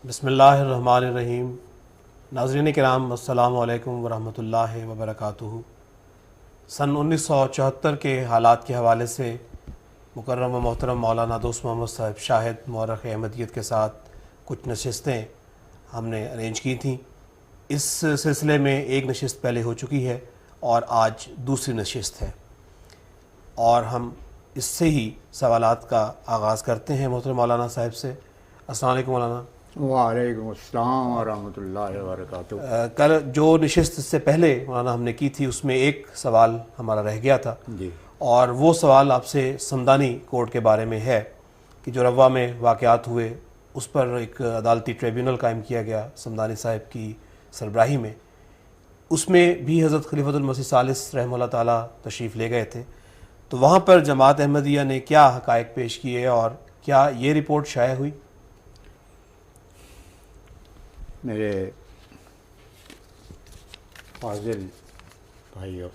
بسم اللہ الرحمن الرحیم۔ ناظرین کرام، السلام علیکم ورحمۃ اللہ وبرکاتہ۔ سن 1974 کے حالات کے حوالے سے مکرم و محترم مولانا دوست محمد صاحب شاہد مورخ احمدیت کے ساتھ کچھ نشستیں ہم نے ارینج کی تھیں۔ اس سلسلے میں ایک نشست پہلے ہو چکی ہے اور آج دوسری نشست ہے، اور ہم اس سے ہی سوالات کا آغاز کرتے ہیں محترم مولانا صاحب سے۔ السلام علیکم مولانا۔ وعلیکم السلام ورحمۃ اللہ وبرکاتہ۔ کل جو نشست سے پہلے مولانا ہم نے کی تھی اس میں ایک سوال ہمارا رہ گیا تھا، جی اور وہ سوال آپ سے سمدانی کوڈ کے بارے میں ہے کہ جو روا میں واقعات ہوئے اس پر ایک عدالتی ٹریبیونل قائم کیا گیا سمدانی صاحب کی سربراہی میں، اس میں بھی حضرت خلیفۃ المسیح ثالث رحمہ اللہ تعالیٰ تشریف لے گئے تھے، تو وہاں پر جماعت احمدیہ نے کیا حقائق پیش کیے اور کیا یہ رپورٹ شائع ہوئی؟ میرے فاضل بھائیو،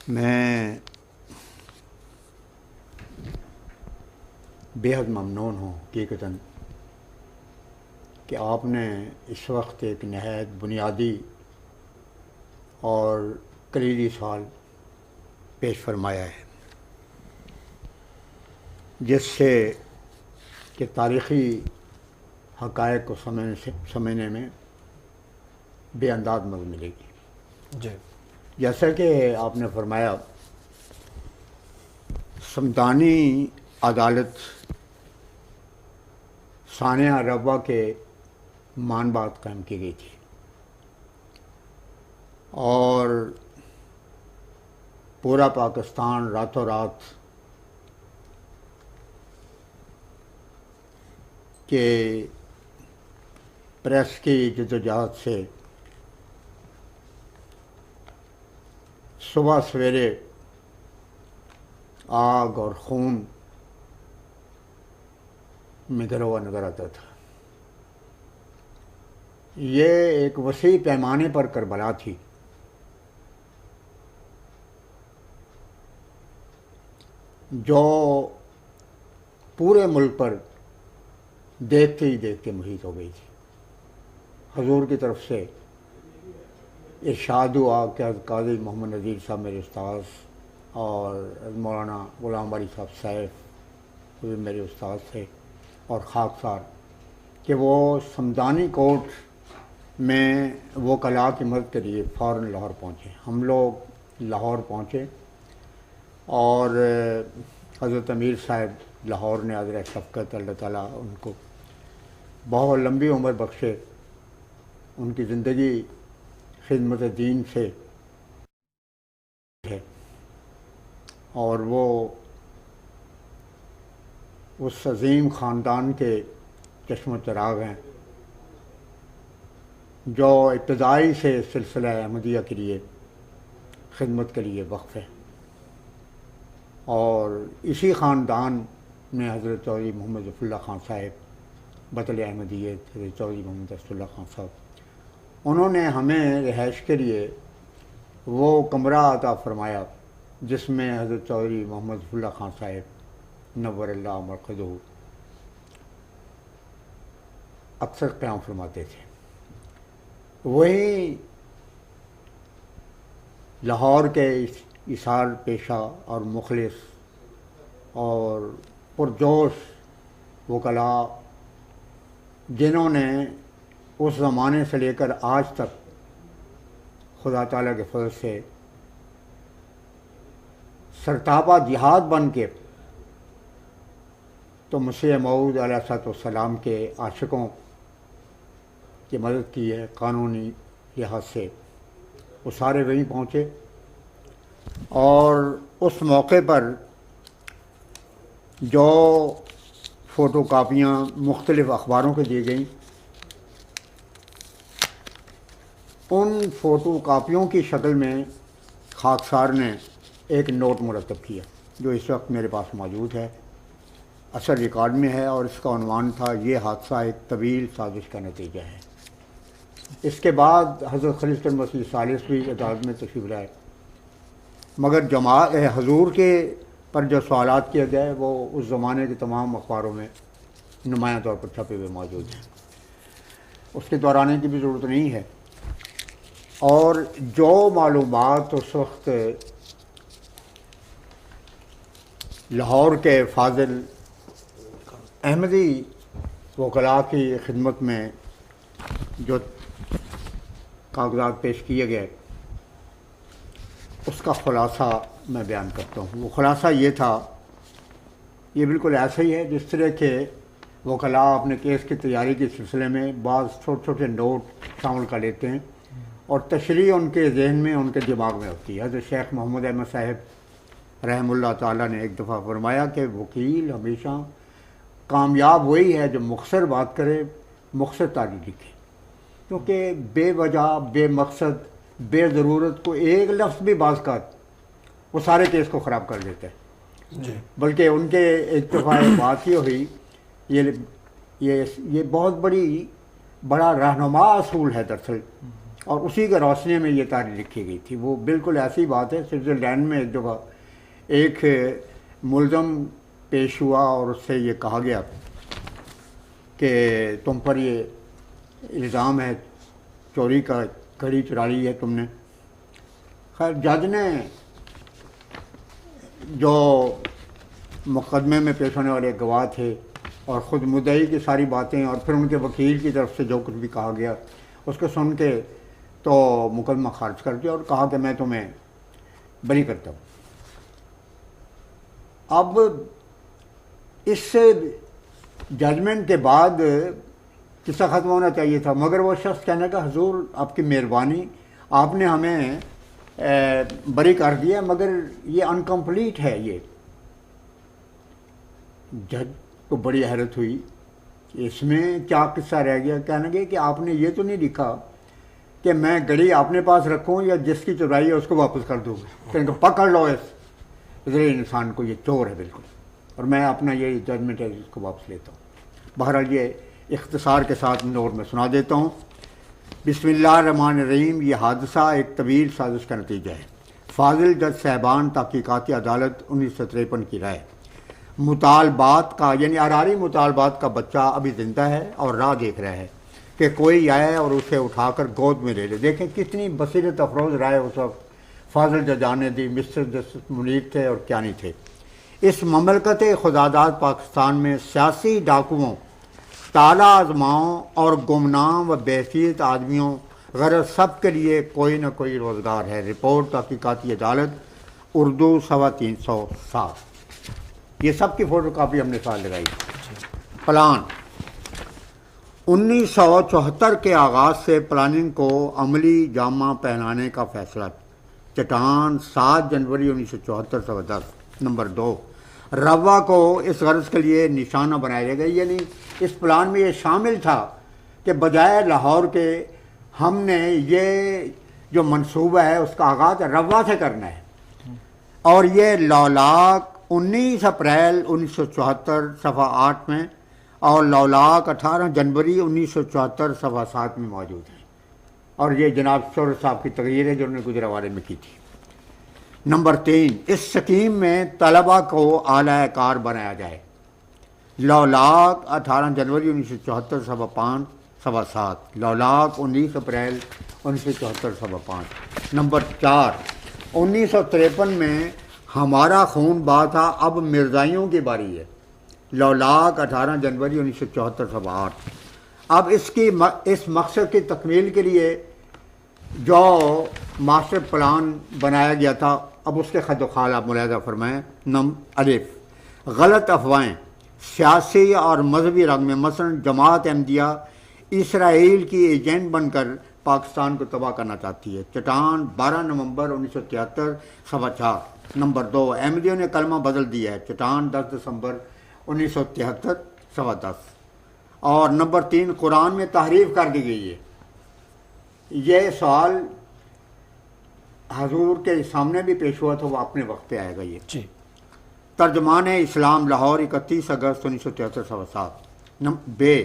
میں بے حد ممنون ہوں حقیقتاً کہ آپ نے اس وقت ایک نہایت بنیادی اور کلیدی سوال پیش فرمایا ہے، جس سے کہ تاریخی حقائق کو سمجھنے میں بے انداز مدد ملے گی۔ جی جیسا کہ آپ نے فرمایا، سمدانی عدالت ثانیہ روا کے مان بعد قائم کی گئی تھی، اور پورا پاکستان راتوں رات کہ پریس کی جدوجہد سے صبح سویرے آگ اور خون میں گرا ہوا نظر آتا تھا۔ یہ ایک وسیع پیمانے پر کربلا تھی، جو پورے ملک پر دیکھتے ہی دیکھتے محیط ہو گئی تھی۔ حضور کی طرف سے ارشاد ہوا کہ قاضی محمد نذیر صاحب میرے استاذ اور مولانا غلام علی صاحب سیف وہ میرے استاذ تھے، اور خاکسار کہ وہ سمدانی کورٹ میں وکلاء کی مدد کے لیے فوراً لاہور پہنچے۔ ہم لوگ لاہور پہنچے اور حضرت امیر صاحب لاہور نے حضرت شفقت اللہ تعالیٰ ان کو بہت لمبی عمر بخشے، ان کی زندگی خدمت دین سے ہے، اور وہ اس عظیم خاندان کے چشم و چراغ ہیں جو ابتدائی سے سلسلہ احمدیہ کے لیے خدمت کے لیے وقف ہے، اور اسی خاندان میں حضرت چودھری محمد ظفر اللہ خان صاحب بطل احمدیت، حضرت چودھری محمد اسد اللہ خان صاحب، انہوں نے ہمیں رہائش کے لیے وہ کمرہ عطا فرمایا جس میں حضرت چودھری محمد ظفر اللہ خان صاحب نور اللہ مرقدہ اکثر قیام فرماتے تھے۔ وہی لاہور کے ایثار پیشہ اور مخلص اور پرجوش وکلاء، جنہوں نے اس زمانے سے لے کر آج تک خدا تعالیٰ کے فضل سے سرتاپا جہاد بن کے تو مسیح موعود علیہ الصلوۃ والسلام کے عاشقوں کی مدد کی ہے قانونی لحاظ سے، وہ سارے وہیں پہنچے، اور اس موقع پر جو فوٹو کاپیاں مختلف اخباروں کے دی گئیں، ان فوٹو کاپیوں کی شکل میں خاکسار نے ایک نوٹ مرتب کیا جو اس وقت میرے پاس موجود ہے، اثر ریکارڈ میں ہے، اور اس کا عنوان تھا یہ حادثہ ایک طویل سازش کا نتیجہ ہے۔ اس کے بعد حضرت خلیفۃ المسیح ثالث بھی عدالت میں تشریف لائے، مگر حضور کے پر جو سوالات کیے گئے وہ اس زمانے کے تمام اخباروں میں نمایاں طور پر چھپے ہوئے موجود ہیں، اس کے دہرانے کی بھی ضرورت نہیں ہے۔ اور جو معلومات اس وقت لاہور کے فاضل احمدی وکلاء کی خدمت میں جو کاغذات پیش کیے گئے، اس کا خلاصہ میں بیان کرتا ہوں۔ وہ خلاصہ یہ تھا، یہ بالکل ایسا ہی ہے جس طرح کے وکلاء اپنے کیس کی تیاری کے سلسلے میں بعض چھوٹے چھوٹے نوٹ شامل کر لیتے ہیں اور تشریح ان کے ذہن میں، ان کے دماغ میں ہوتی ہے۔ حضرت شیخ محمد احمد صاحب رحم اللہ تعالیٰ نے ایک دفعہ فرمایا کہ وکیل ہمیشہ کامیاب وہی ہے جو مختصر بات کرے، مختصر تاریخ لکھے، کیونکہ بے وجہ، بے مقصد، بے ضرورت کو ایک لفظ بھی بعض کا وہ سارے کیس کو خراب کر دیتا ہے۔ جی بلکہ ان کے ایک دفعہ بات یہ ہوئی، یہ بہت بڑا رہنما اصول ہے دراصل، اور اسی کے روشنی میں یہ تاریخ لکھی گئی تھی۔ وہ بالکل ایسی بات ہے، سوئٹزرلینڈ میں ایک دفعہ ایک ملزم پیش ہوا اور اس سے یہ کہا گیا کہ تم پر یہ الزام ہے چوری کا، گھڑی چرا لی ہے تم نے۔ خیر جج نے جو مقدمے میں پیش ہونے والے گواہ تھے اور خود مدعی کی ساری باتیں اور پھر ان کے وکیل کی طرف سے جو کچھ بھی کہا گیا اس کو سن کے تو مقدمہ خارج کر دیا اور کہا کہ میں تمہیں بری کرتا ہوں۔ اب اس سے ججمنٹ کے بعد قصہ ختم ہونا چاہیے تھا، مگر وہ شخص کہنے کا حضور آپ کی مہربانی، آپ نے ہمیں بری کر دیا مگر یہ انکمپلیٹ ہے۔ یہ جج کو بڑی حیرت ہوئی، اس میں کیا قصہ رہ گیا؟ کہنے گے کہ آپ نے یہ تو نہیں لکھا کہ میں گھڑی اپنے پاس رکھوں یا جس کی چورائی ہے اس کو واپس کر دوں، کہ پکڑ لو اس انسان کو، یہ چور ہے بالکل، اور میں اپنا یہ ججمنٹ ہے اس کو واپس لیتا ہوں۔ بہرحال یہ اختصار کے ساتھ نوٹ میں سنا دیتا ہوں۔ بسم اللہ الرحمن الرحیم۔ یہ حادثہ ایک طویل سازش کا نتیجہ ہے۔ فاضل جج صاحبان تحقیقاتی عدالت 1953 کی رائے، مطالبات کا یعنی اراری مطالبات کا بچہ ابھی زندہ ہے اور راہ دیکھ رہا ہے کہ کوئی آئے اور اسے اٹھا کر گود میں لے لے۔ دیکھیں کتنی بصیرت افروز رائے اس وقت فاضل ججان نے دی، مسٹر جسٹس منیر تھے اور کیا نہیں تھے۔ اس مملکت خداداد پاکستان میں سیاسی ڈاکوؤں، تالا آزماؤں اور گمنام و بحیثیت آدمیوں غرض سب کے لیے کوئی نہ کوئی روزگار ہے۔ رپورٹ تحقیقاتی عدالت اردو 307۔ یہ سب کی فوٹو کاپی ہم نے ساتھ لگائی۔ پلان 1974 کے آغاز سے پلاننگ کو عملی جامہ پہنانے کا فیصلہ۔ چٹان 7 جنوری 1974 10۔ نمبر 2، روا کو اس غرض کے لیے نشانہ بنایا گیا، یعنی اس پلان میں یہ شامل تھا کہ بجائے لاہور کے ہم نے یہ جو منصوبہ ہے اس کا آغاز روا سے کرنا ہے، اور یہ لولاک 19 اپریل 1974 صفحہ 8 میں اور لولاک 18 جنوری 1974 صفحہ 7 میں موجود ہیں، اور یہ جناب شور صاحب کی تقریر ہے جو انہوں نے گجرانوالے میں کی تھی۔ نمبر 3، اس سکیم میں طلبہ کو اعلیٰ کار بنایا جائے۔ لولاک 18 جنوری 1974 صفحہ 5 صفحہ 7، لولاک 19 اپریل 1974 صفحہ 5۔ نمبر 4، 1953 میں ہمارا خون بہا تھا، اب مرزائیوں کی باری ہے۔ لولاک 18 جنوری 1974 صفحہ 8۔ اب اس مقصد کی تکمیل کے لیے جو ماسٹر پلان بنایا گیا تھا، اب اس کے خد و خال آپ ملاحظہ فرمائیں۔ الف، غلط افواہیں سیاسی اور مذہبی رنگ میں، مثلا جماعت احمدیہ اسرائیل کی ایجنٹ بن کر پاکستان کو تباہ کرنا چاہتی ہے۔ چٹان 12 نومبر 1973 صفحہ 4۔ نمبر 2، احمدیوں نے کلمہ بدل دیا ہے۔ چٹان 10 دسمبر 1973 صفحہ 10۔ اور نمبر 3، قرآن میں تحریف کر دی گئی ہے۔ یہ سوال حضور کے سامنے بھی پیش ہوا تھا، وہ اپنے وقت پہ آئے گا۔ یہ جی ترجمان اسلام لاہور 31 اگست 1973 صفحہ 7۔ بے،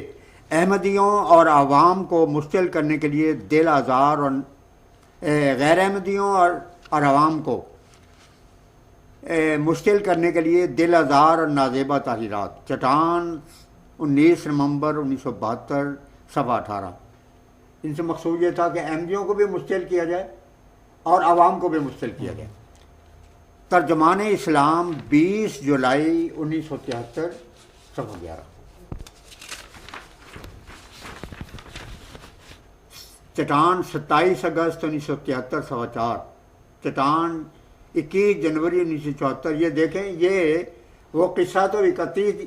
احمدیوں اور عوام کو مشتعل کرنے کے لیے دل آزار اور غیر احمدیوں اور عوام کو مشتعل کرنے کے لیے دل آزار اور نازیبہ تحریرات۔ چٹان 19 نومبر 1972 صفحہ 18۔ ان سے مقصود یہ تھا کہ احمدیوں کو بھی مستل کیا جائے اور عوام کو بھی مستل کیا جائے۔ ترجمان اسلام 20 جولائی 1973 صفحہ 11۔ چٹان 27 اگست 1973 صفحہ 4۔ چٹان 21 جنوری 1974۔ یہ دیکھیں، یہ وہ قصہ تو 31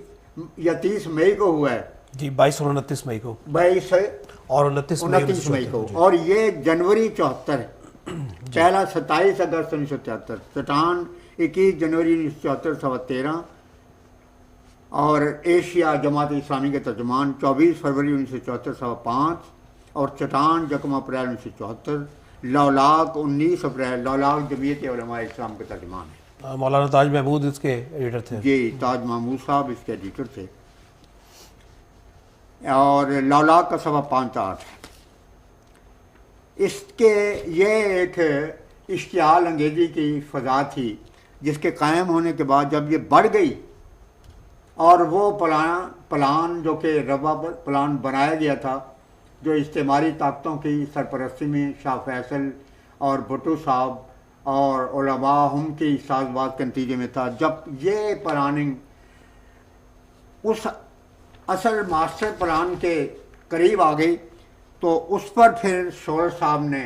یا 30 مئی کو ہوا ہے جی، 22 اور 29 مئی کو، 22 اور 29 مئی کو، اور یہ جنوری 74 ہے۔ پہلا 27 اگست 1973، چٹان 21 جنوری 1974 صفحہ 13۔ اور ایشیا جماعت اسلامی کے ترجمان 24 فروری 1974 صفحہ 5۔ اور چٹان 1 اپریل 1974۔ لولاک 19 اپریل، لولاک جمعیت علماء اسلام کے ترجمان ہے۔ مولانا تاج محمود اس کے ایڈیٹر تھے۔ جی، تاج محمود صاحب اس کے ایڈیٹر تھے۔ اور لولاک کا صفحہ 5-8۔ اس کے یہ ایک اشتعال انگیزی کی فضا تھی جس کے قائم ہونے کے بعد جب یہ بڑھ گئی اور وہ پلان جو کہ روا پلان بنایا گیا تھا، جو استعماری طاقتوں کی سرپرستی میں شاہ فیصل اور بھٹو صاحب اور علماء ہم کی ساز باز کے نتیجے میں تھا، جب یہ پلاننگ اس اصل ماسٹر پلان کے قریب آ گئی تو اس پر پھر سورج صاحب نے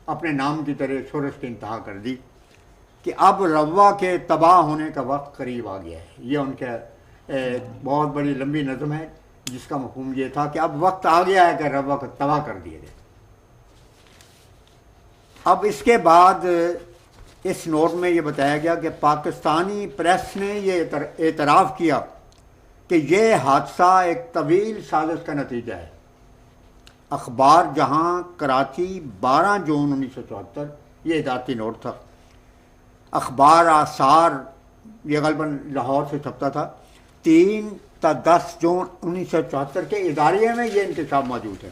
اپنے نام کی طرح سورج کی انتہا کر دی کہ اب روا کے تباہ ہونے کا وقت قریب آ گیا ہے۔ یہ ان کا بہت بڑی لمبی نظم ہے جس کا مفہوم یہ تھا کہ اب وقت آ گیا ہے کہ روا کو تباہ کر دیا جائے۔ اب اس کے بعد اس نوٹ میں یہ بتایا گیا کہ پاکستانی پریس نے یہ اعتراف کیا کہ یہ حادثہ ایک طویل سازش کا نتیجہ ہے۔ اخبار جہاں کراچی 12 جون 1974، یہ ذاتی نوٹ تھا۔ اخبار آثار، یہ غالباً لاہور سے چھپتا تھا، 3 تا 10 جون 1974 کے اداریے میں یہ انکشاف موجود ہے۔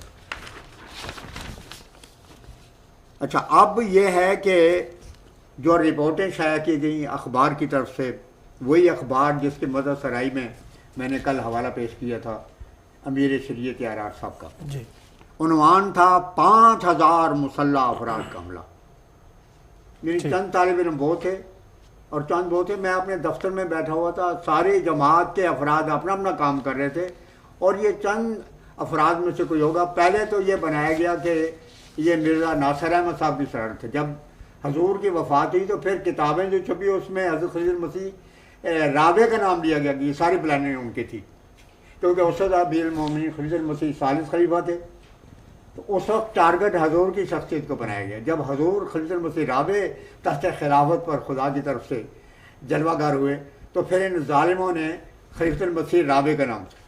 اچھا، اب یہ ہے کہ جو رپورٹیں شائع کی گئیں اخبار کی طرف سے، وہی اخبار جس کے مدد سرائی میں میں نے کل حوالہ پیش کیا تھا امیر شریعت آرار صاحب کا، جی، عنوان تھا 5000 مسلح افراد کا حملہ۔ یعنی چند طالب علم وہ تھے اور چند وہ تھے، میں اپنے دفتر میں بیٹھا ہوا تھا، ساری جماعت کے افراد اپنا اپنا کام کر رہے تھے، اور یہ چند افراد میں سے کوئی ہوگا۔ پہلے تو یہ بنایا گیا کہ یہ مرزا ناصر احمد صاحب کی شرارت ہے۔ جب حضور کی وفات ہوئی تو پھر کتابیں جو چھپی اس میں حضرت خلیل المسیح رابع کا نام لیا گیا کہ یہ ساری پلاننگ ان کی تھی، کیونکہ اسد امیر المومنین خلیل المسیح ثالث خلیفہ تھے، تو اس وقت ٹارگٹ حضور کی شخصیت کو بنایا گیا۔ جب حضور خلیل المسیح رابع تحت خلافت پر خدا کی طرف سے جلوہ گر ہوئے تو پھر ان ظالموں نے خلیل المسیح رابع کا نام تھا۔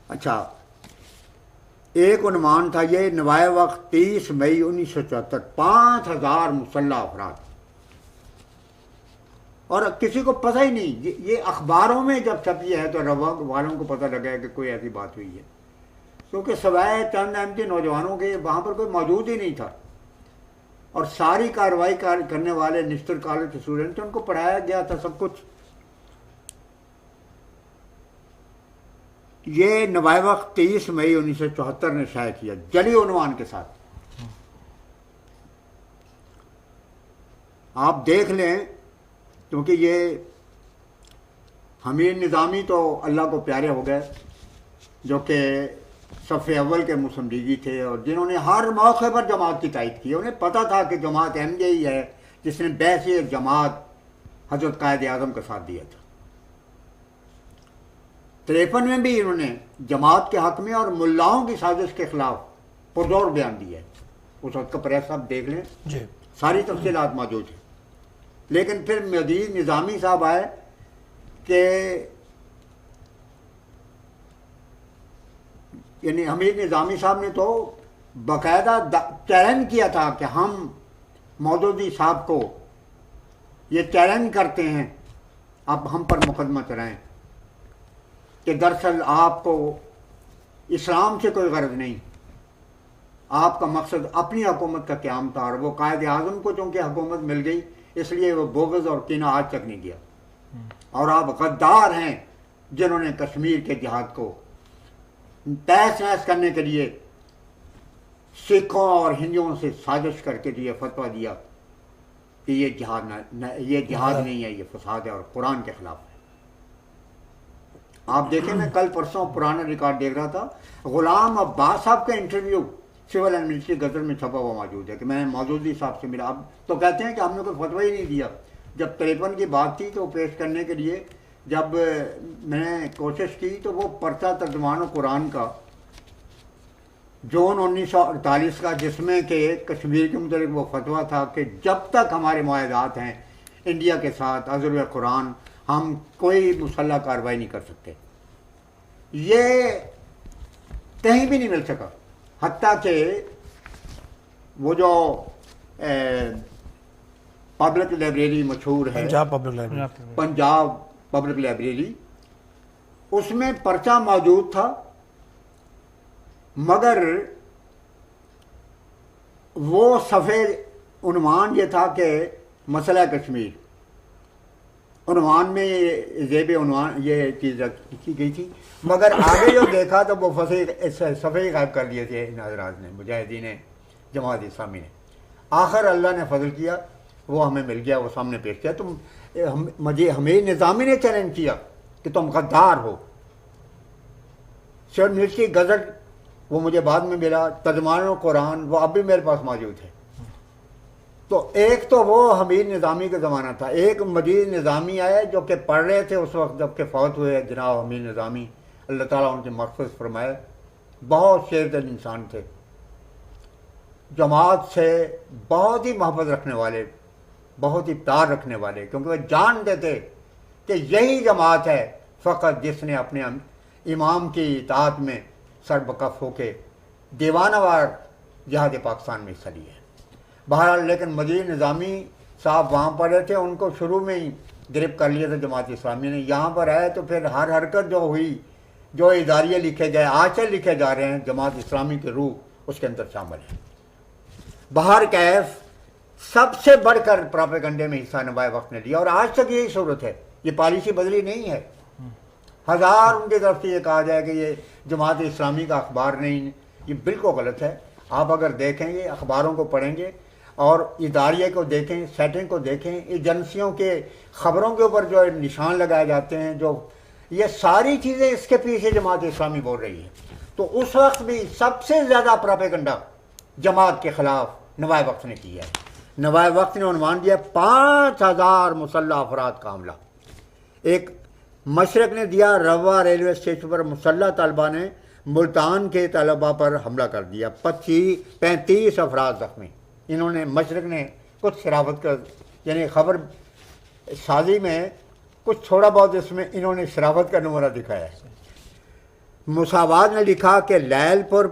اچھا، ایک عنوان تھا یہ نوائے وقت 30 مئی 1974، 5000 مسلح افراد، اور کسی کو پتہ ہی نہیں۔ یہ اخباروں میں جب چھپی ہے تو روا والوں کو پتہ لگا ہے کہ کوئی ایسی بات ہوئی ہے، کیونکہ سوائے چند احمدی نوجوانوں کے وہاں پر کوئی موجود ہی نہیں تھا، اور ساری کارروائی کرنے والے نشتر کالج کے اسٹوڈنٹ ان کو پڑھایا گیا تھا سب کچھ۔ یہ نوائے وقت 30 مئی 1974 نے شائع کیا جلی عنوان کے ساتھ۔ آپ دیکھ لیں، کیونکہ یہ حمید نظامی تو اللہ کو پیارے ہو گئے، جو کہ صف اول کے مسلم تھے اور جنہوں نے ہر موقع پر جماعت کی تائید کی۔ انہیں پتہ تھا کہ جماعت احمدیہ ہی ہے جس نے بیعت جماعت حضرت قائد اعظم کا ساتھ دیا تھا۔ 53 میں بھی انہوں نے جماعت کے حق میں اور ملاؤں کی سازش کے خلاف پرزور بیان دیا ہے۔ اس وقت کا پریس آپ دیکھ لیں، جی، ساری تفصیلات موجود ہیں۔ لیکن پھر مزید نظامی صاحب آئے کہ یعنی حمید نظامی صاحب نے تو باقاعدہ چیلنج کیا تھا کہ ہم مودودی صاحب کو یہ چیلنج کرتے ہیں اب ہم پر مقدمہ چلائیں کہ دراصل آپ کو اسلام سے کوئی غرض نہیں، آپ کا مقصد اپنی حکومت کا قیام تھا، اور وہ قائد اعظم کو چونکہ حکومت مل گئی اس لیے وہ بغض اور کینہ آج تک نہیں گیا، اور آپ غدار ہیں جنہوں نے کشمیر کے جہاد کو تہس نہس کرنے کے لیے سکھوں اور ہندوؤں سے سازش کر کے یہ فتویٰ دیا کہ یہ جہاد نہیں ہے، یہ فساد ہے اور قرآن کے خلاف ہے۔ آپ دیکھیں، میں کل پرسوں پرانا ریکارڈ دیکھ رہا تھا، غلام عباس صاحب کا انٹرویو سول اینڈ ملٹری غزل میں چھپا ہوا موجود ہے کہ میں مودودی صاحب سے ملا۔ اب تو کہتے ہیں کہ ہم نے کوئی فتویٰ ہی نہیں دیا۔ جب 53 کی بات تھی تو پیش کرنے کے لیے جب میں نے کوشش کی تو وہ پرچہ ترجمان قرآن کا جون 1948 کا، جس میں کہ کشمیر کے متعلق وہ فتویٰ تھا کہ جب تک ہمارے معاہدات ہیں انڈیا کے ساتھ عزل قرآن، ہم کوئی مسلح کارروائی نہیں کر سکتے، یہ کہیں بھی نہیں مل سکا۔ حتیٰ کہ وہ جو پبلک لائبریری مشہور ہے، پنجاب پبلک لائبریری، اس میں پرچہ موجود تھا، مگر وہ صفحے عنوان یہ تھا کہ مسئلہ کشمیر، عنوان میں زیب عنوان یہ چیز رکھی گئی تھی، مگر آگے جو دیکھا تو وہ صفحے غائب کر دیے تھے ان حضرات نے، مجاہدین جماعت اسلامی نے۔ آخر اللہ نے فضل کیا، وہ ہمیں مل گیا، وہ سامنے پیش کیا۔ تم ہمیں نظامی نے چیلنج کیا کہ تم غدار ہو۔ سول ملٹری غزل وہ مجھے بعد میں ملا، ترجمان قرآن وہ اب بھی میرے پاس موجود ہے۔ تو ایک تو وہ حمید نظامی کا زمانہ تھا، ایک مجید نظامی آئے جو کہ پڑھ رہے تھے اس وقت جب کہ فوت ہوئے جناب حمید نظامی، اللہ تعالیٰ ان کی مغفرت فرمائے، بہت شیر دل انسان تھے، جماعت سے بہت ہی محبت رکھنے والے، بہت ہی پیار رکھنے والے، کیونکہ وہ جانتے تھے کہ یہی جماعت ہے فقط جس نے اپنے امام کی اطاعت میں سر بکف ہو کے دیوانہ وار جہاد پاکستان میں حصہ لیا ہے۔ بہرحال لیکن مجید نظامی صاحب وہاں پڑھے تھے، ان کو شروع میں ہی گرفت کر لیا تھا جماعت اسلامی نے۔ یہاں پر آئے تو پھر ہر حرکت جو ہوئی، جو اداریے لکھے گئے، آج سے لکھے جا رہے ہیں، جماعت اسلامی کی روح اس کے اندر شامل ہے۔ بہر کیف سب سے بڑھ کر پراپیگنڈے میں حصہ نوائے وقت نے لیا، اور آج تک یہی صورت ہے، یہ پالیسی بدلی نہیں ہے۔ ہزار ان کی طرف سے یہ کہا جائے کہ یہ جماعت اسلامی کا اخبار نہیں، یہ بالکل غلط ہے۔ آپ اگر دیکھیں گے، اخباروں کو پڑھیں گے اور اداریے کو دیکھیں، سیٹنگ کو دیکھیں، ایجنسیوں کے خبروں کے اوپر جو نشان لگائے جاتے ہیں، جو یہ ساری چیزیں اس کے پیچھے جماعت اسلامی بول رہی ہے۔ تو اس وقت بھی سب سے زیادہ پراپیگنڈا جماعت کے خلاف نوائے وقت نے کیا ہے۔ نوائے وقت نے عنوان دیا 5000 مسلح افراد کا حملہ۔ ایک مشرق نے دیا، روا ریلوے اسٹیشن پر مسلح طلبہ نے ملتان کے طلبہ پر حملہ کر دیا، 35 افراد زخمی۔ انہوں نے مشرق نے کچھ شرافت کر، یعنی خبر سازی میں کچھ تھوڑا بہت اس میں انہوں نے شرافت کا نمونہ دکھایا ہے۔ مساوات نے لکھا کہ لیل پر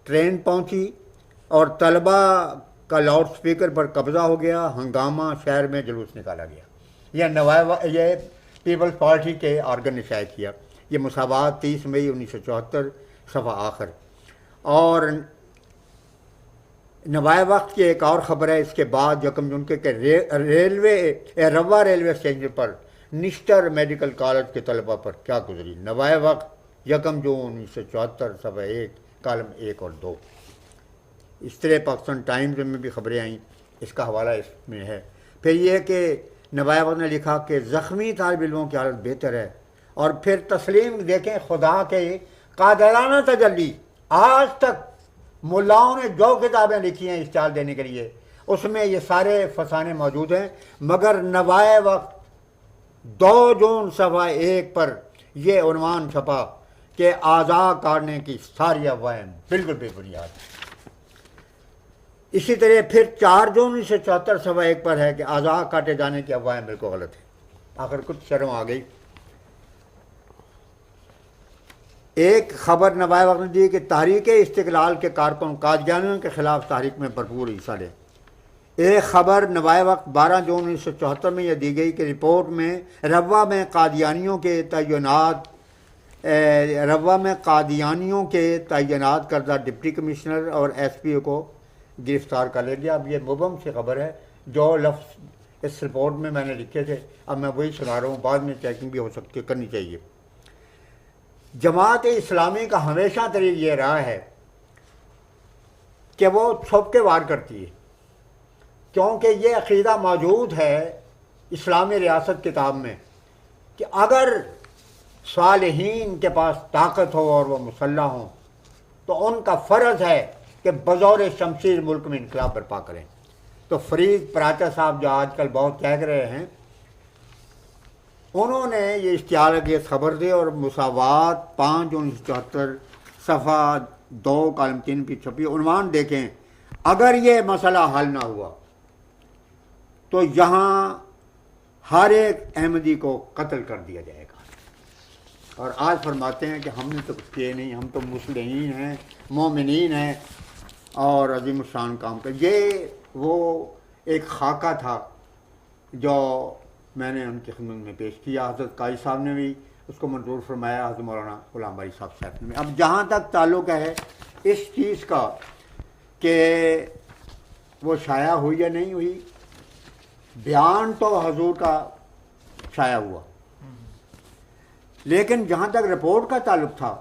ٹرین پہنچی اور طلبہ کا لاؤڈ سپیکر پر قبضہ ہو گیا، ہنگامہ، شہر میں جلوس نکالا گیا۔ یہ پیپلز پارٹی کے آرگن نے شائع کیا۔ یہ مساوات 30 مئی 1974 صفحہ آخر۔ اور نوائے وقت کی ایک اور خبر ہے اس کے بعد، یکم جون کے کہ روا ریلوے اسٹیشن پر نشتر میڈیکل کالج کے طلبہ پر کیا گزری۔ نوائے وقت یکم جون 1974 صفحہ 1 کالم 1 اور 2۔ اس طرح پاکستان ٹائمز میں بھی خبریں آئیں، اس کا حوالہ اس میں ہے۔ پھر یہ کہ نوائے وقت نے لکھا کہ زخمی طالب علموں کی حالت بہتر ہے، اور پھر تسلیم دیکھیں خدا کے قادرانہ تجلی۔ آج تک ملاؤں نے جو کتابیں لکھی ہیں اشتعال دینے کے لیے، اس میں یہ سارے فسانے موجود ہیں، مگر نوائے وقت 2 جون صفحہ 1 پر یہ عنوان چھپا کہ اعضاء کاٹنے کی ساری افواہیں بالکل بے بنیاد ہیں۔ اسی طرح پھر 4 جون 1974 صفحہ 1 پر ہے کہ اعضاء کاٹے جانے کی افواہیں بالکل غلط ہیں۔ آخر کچھ شرم آ گئی۔ ایک خبر نوائے وقت نے دی کہ تحریک استقلال کے کارکن قادیانیوں کے خلاف تحریک میں بھرپور حصہ لیں۔ ایک خبر نوائے وقت 12 جون 1974 میں یہ دی گئی کہ رپورٹ میں روا میں قادیانیوں کے تعینات کردہ ڈپٹی کمشنر اور ایس پی او کو گرفتار کر لیا گیا۔ اب یہ مبہم سی خبر ہے، جو لفظ اس رپورٹ میں نے لکھے تھے اب میں وہی سنا رہا ہوں، بعد میں چیکنگ بھی ہو سکتی ہے، کرنی چاہیے۔ جماعت اسلامی کا ہمیشہ طریق یہ رہا ہے کہ وہ چھپ کے وار کرتی ہے، کیونکہ یہ عقیدہ موجود ہے اسلامی ریاست کتاب میں کہ اگر صالحین کے پاس طاقت ہو اور وہ مسلح ہوں تو ان کا فرض ہے کہ بزور شمشیر ملک میں انقلاب برپا کریں۔ تو فرید پراچا صاحب جو آج کل بہت کہہ رہے ہیں، انہوں نے یہ اشتہار کی خبر دی اور مساوات 5/1974 صفحہ 2 کالم 3 پہ چھپی، عنوان دیکھیں، اگر یہ مسئلہ حل نہ ہوا تو یہاں ہر ایک احمدی کو قتل کر دیا جائے گا۔ اور آج فرماتے ہیں کہ ہم نے تو کچھ کیے نہیں، ہم تو مسلمین ہیں، مومنین ہیں اور عظیم الشان کام کر۔ یہ وہ ایک خاکہ تھا جو میں نے ان کی خدمت میں پیش کیا، حضرت قاضی صاحب نے بھی اس کو منظور فرمایا، حضرت مولانا غلام باری صاحب نے بھی۔ اب جہاں تک تعلق ہے اس چیز کا کہ وہ شائع ہوئی یا نہیں ہوئی، بیان تو حضور کا شائع ہوا، لیکن جہاں تک رپورٹ کا تعلق تھا،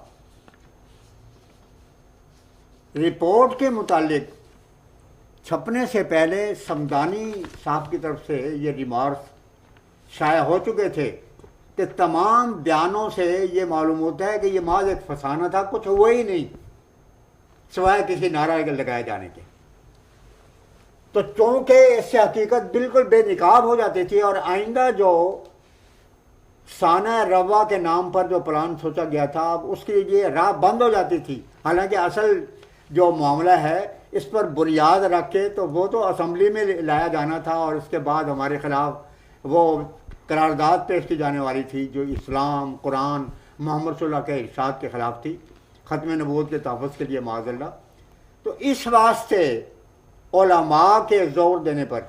رپورٹ کے متعلق چھپنے سے پہلے سمدانی صاحب کی طرف سے یہ ریمارکس شائع ہو چکے تھے کہ تمام بیانوں سے یہ معلوم ہوتا ہے کہ یہ محض ایک فسانہ تھا، کچھ ہوا ہی نہیں سوائے کسی نعرہ لگائے جانے کے۔ تو چونکہ اس سے حقیقت بالکل بے نقاب ہو جاتی تھی، اور آئندہ جو سانہ روا کے نام پر جو پلان سوچا گیا تھا، اب اس کی یہ راہ بند ہو جاتی تھی، حالانکہ اصل جو معاملہ ہے اس پر بنیاد رکھ کے تو وہ تو اسمبلی میں لایا جانا تھا، اور اس کے بعد ہمارے خلاف وہ قرارداد پیش کی جانے والی تھی جو اسلام، قرآن، محمد صلی اللہ کے ارشاد کے خلاف تھی، ختم نبوت کے تحفظ کے لیے معاذ اللہ۔ تو اس واسطے علماء کے زور دینے پر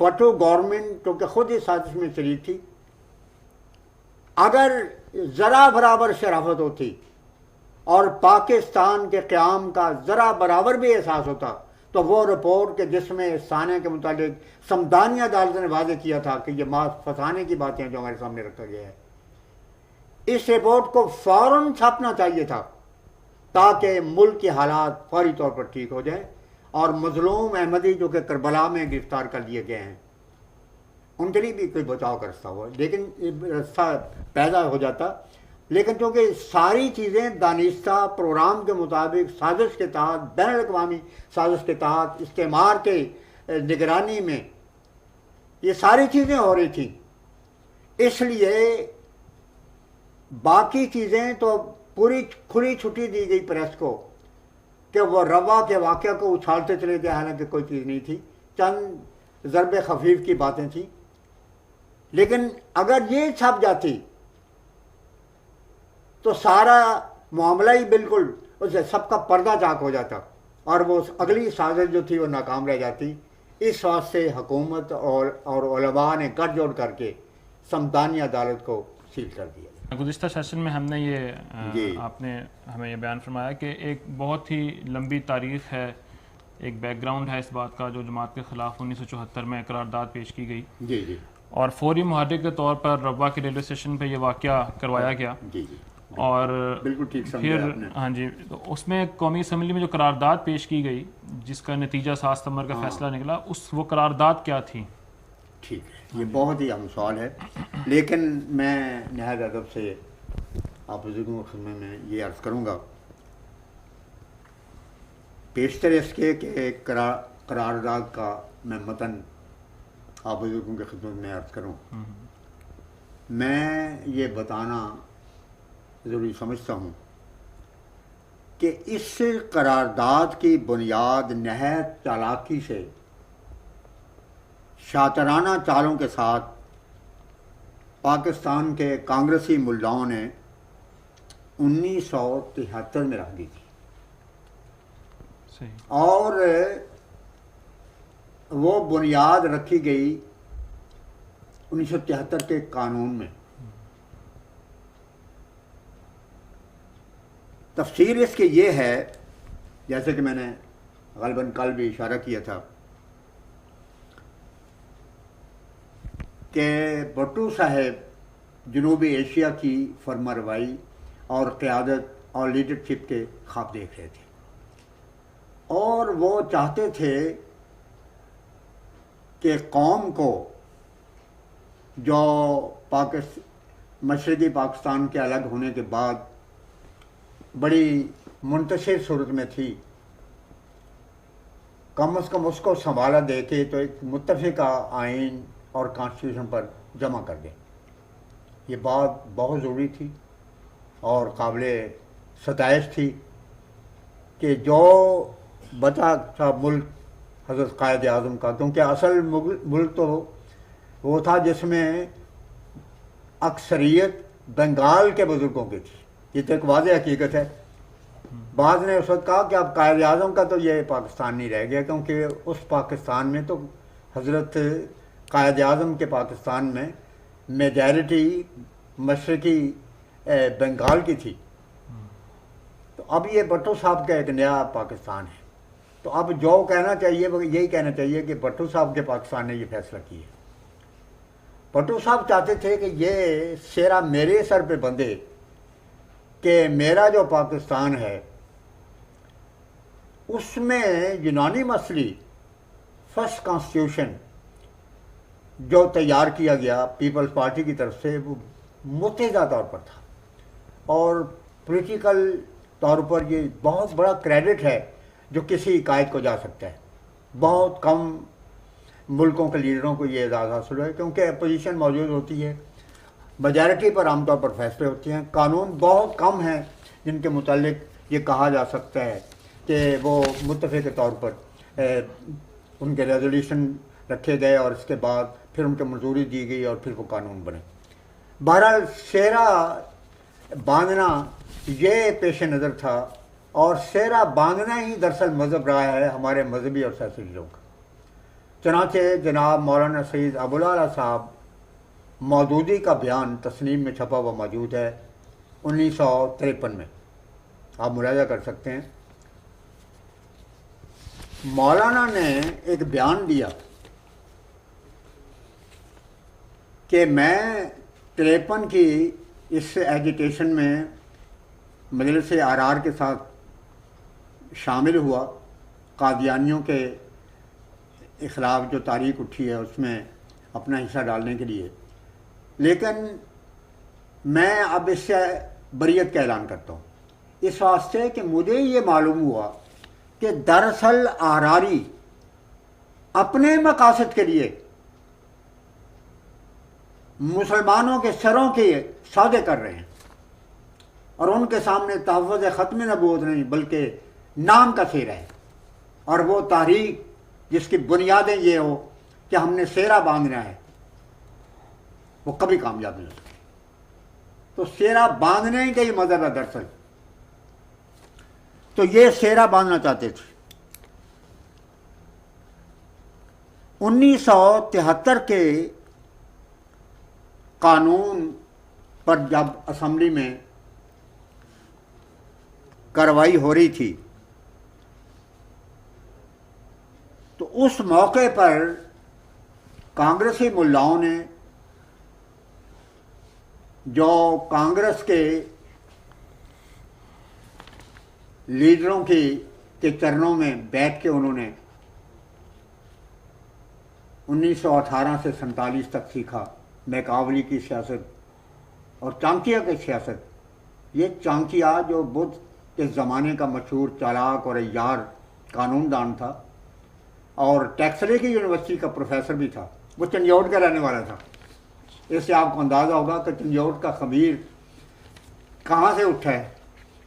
پٹو گورنمنٹ، کیونکہ خود اس سازش میں شریک تھی، اگر ذرا برابر شرافت ہوتی اور پاکستان کے قیام کا ذرا برابر بھی احساس ہوتا تو وہ رپورٹ کے جس میں سانے کے متعلق سمدانی عدالت نے واضح کیا تھا کہ یہ فسانے کی باتیں جو ہمارے سامنے رکھا گیا ہے، اس رپورٹ کو فوراً چھاپنا چاہیے تھا تاکہ ملک کے حالات فوری طور پر ٹھیک ہو جائیں، اور مظلوم احمدی جو کہ کربلا میں گرفتار کر لیے گئے ہیں ان کے لیے بھی کوئی بچاؤ کا رستہ ہوا، لیکن رستہ پیدا ہو جاتا۔ لیکن چونکہ ساری چیزیں دانستہ پروگرام کے مطابق سازش کے تحت، بین الاقوامی سازش کے تحت، استعمار کے نگرانی میں یہ ساری چیزیں ہو رہی تھیں، اس لیے باقی چیزیں تو پوری کھلی چھٹی دی گئی پریس کو کہ وہ روا کے واقعہ کو اچھالتے چلے گئے، حالانکہ کوئی چیز نہیں تھی، چند ضرب خفیف کی باتیں تھیں۔ لیکن اگر یہ چھپ جاتی تو سارا معاملہ ہی بالکل اسے سب کا پردہ چاک ہو جاتا، اور وہ اگلی سازش جو تھی وہ ناکام رہ جاتی۔ اس واسطے حکومت اور علماء نے گٹھ جوڑ کر کے سمدانی عدالت کو سیل کر دیا۔ گزشتہ سیشن میں ہم نے یہ آپ نے ہمیں یہ بیان فرمایا کہ ایک بہت ہی لمبی تاریخ ہے، ایک بیک گراؤنڈ ہے اس بات کا جو جماعت کے خلاف 1974 میں قرارداد پیش کی گئی، جی جی، اور فوری محرک کے طور پر روا کے ریلوے اسٹیشن پہ یہ واقعہ کروایا گیا، جی جی، اور بالکل ٹھیک سمجھا پھر آپ نے۔ ہاں جی، تو اس میں قومی اسمبلی میں جو قرارداد پیش کی گئی جس کا نتیجہ 7 ستمبر کا فیصلہ نکلا، وہ قرارداد کیا تھی؟ ٹھیک ہے، یہ بہت ہی اہم سوال ہے، لیکن میں نہایت ادب سے آپ بزرگوں کی خدمت میں یہ عرض کروں گا، بیشتر اس کے کہ قرارداد کا میں متن آپ بزرگوں کی خدمت میں عرض کروں، میں یہ بتانا ضروری سمجھتا ہوں کہ اس قرارداد کی بنیاد نہایت چالاکی سے، شاطرانہ چالوں کے ساتھ پاکستان کے کانگریسی ملاؤں نے 1973 میں رکھ دی تھی، صحیح، اور وہ بنیاد رکھی گئی 1973 کے قانون میں۔ تفسیر اس کی یہ ہے، جیسے کہ میں نے غالباً کل بھی اشارہ کیا تھا، کہ بھٹو صاحب جنوبی ایشیا کی فرمانروائی اور قیادت اور لیڈرشپ کے خواب دیکھ رہے تھے، اور وہ چاہتے تھے کہ قوم کو جو مشرقی پاکستان کے الگ ہونے کے بعد بڑی منتشر صورت میں تھی، کم از کم اس کو سنبھالا دے کے تو ایک متفقہ آئین اور کانسٹیٹیوشن پر جمع کر دیں۔ یہ بات بہت ضروری تھی اور قابل ستائش تھی کہ جو بچا تھا ملک حضرت قائد اعظم کا، کیونکہ اصل ملک تو وہ تھا جس میں اکثریت بنگال کے بزرگوں کی تھی۔ یہ تو ایک واضح حقیقت ہے۔ بعض نے اس وقت کہا کہ اب قائد اعظم کا تو یہ پاکستان نہیں رہ گیا، کیونکہ اس پاکستان میں تو حضرت قائد اعظم کے پاکستان میں میجارٹی مشرقی بنگال کی تھی، تو اب یہ بھٹو صاحب کا ایک نیا پاکستان ہے۔ تو اب جو کہنا چاہیے وہ یہی کہنا چاہیے کہ بھٹو صاحب کے پاکستان نے یہ فیصلہ کیا ہے۔ بھٹو صاحب چاہتے تھے کہ یہ سیرا میرے سر پہ بندھے کہ میرا جو پاکستان ہے اس میں یونانی مسلی فرسٹ کانسٹیٹیوشن جو تیار کیا گیا پیپلز پارٹی کی طرف سے، وہ متحدہ طور پر تھا، اور پولیٹیکل طور پر یہ بہت بڑا کریڈٹ ہے جو کسی قائد کو جا سکتا ہے۔ بہت کم ملکوں کے لیڈروں کو یہ اعزاز حاصل ہے، کیونکہ اپوزیشن موجود ہوتی ہے، میجارٹی پر عام طور پر فیصلے ہوتے ہیں۔ قانون بہت کم ہیں جن کے متعلق یہ کہا جا سکتا ہے کہ وہ متفق کے طور پر ان کے ریزولیوشن رکھے گئے اور اس کے بعد پھر ان کو منظوری دی گئی اور پھر وہ قانون بنے۔ بہرحال سیرا باندھنا یہ پیش نظر تھا، اور سیرا باندھنا ہی دراصل مذہب رہا ہے ہمارے مذہبی اور سیاسی لیڈروں کا۔ چنانچہ جناب مولانا سید ابوالعلا صاحب مودودی کا بیان تصنیم میں چھپا ہوا موجود ہے 1953 میں، آپ ملاحظہ کر سکتے ہیں۔ مولانا نے ایک بیان دیا کہ میں 53 کی اس ایجیٹیشن میں مجلس آرار کے ساتھ شامل ہوا، قادیانیوں کے خلاف جو تاریخ اٹھی ہے اس میں اپنا حصہ ڈالنے کے لیے، لیکن میں اب اس سے بریت کا اعلان کرتا ہوں، اس واسطے کہ مجھے یہ معلوم ہوا کہ دراصل آراری اپنے مقاصد کے لیے مسلمانوں کے سروں کے سودے کر رہے ہیں، اور ان کے سامنے تحفظ ختم نبوت نہیں بلکہ نام کا سیرا ہے، اور وہ تحریک جس کی بنیادیں یہ ہو کہ ہم نے سیرا باندھنا ہے وہ کبھی کامیاب نہیں ہو سکتی۔ تو سیرا باندھنے کا ہی مذہب ہے دراصل، تو یہ سیرا باندھنا چاہتے تھے۔ 1973 کے قانون پر جب اسمبلی میں کارروائی ہو رہی تھی تو اس موقع پر کانگریسی ملاؤں نے جو کانگریس کے لیڈروں کے چرنوں میں بیٹھ کے انہوں نے 1918 سے 47 تک سیکھا میکاولی کی سیاست اور چانکیہ کی سیاست۔ یہ چانکیہ جو بدھ کے زمانے کا مشہور چالاک اور عیار قانون دان تھا اور ٹیکسلے کی یونیورسٹی کا پروفیسر بھی تھا، وہ چنجوٹ کا رہنے والا تھا۔ اس سے آپ کو اندازہ ہوگا کہ چنجوٹ کا خمیر کہاں سے اٹھا ہے۔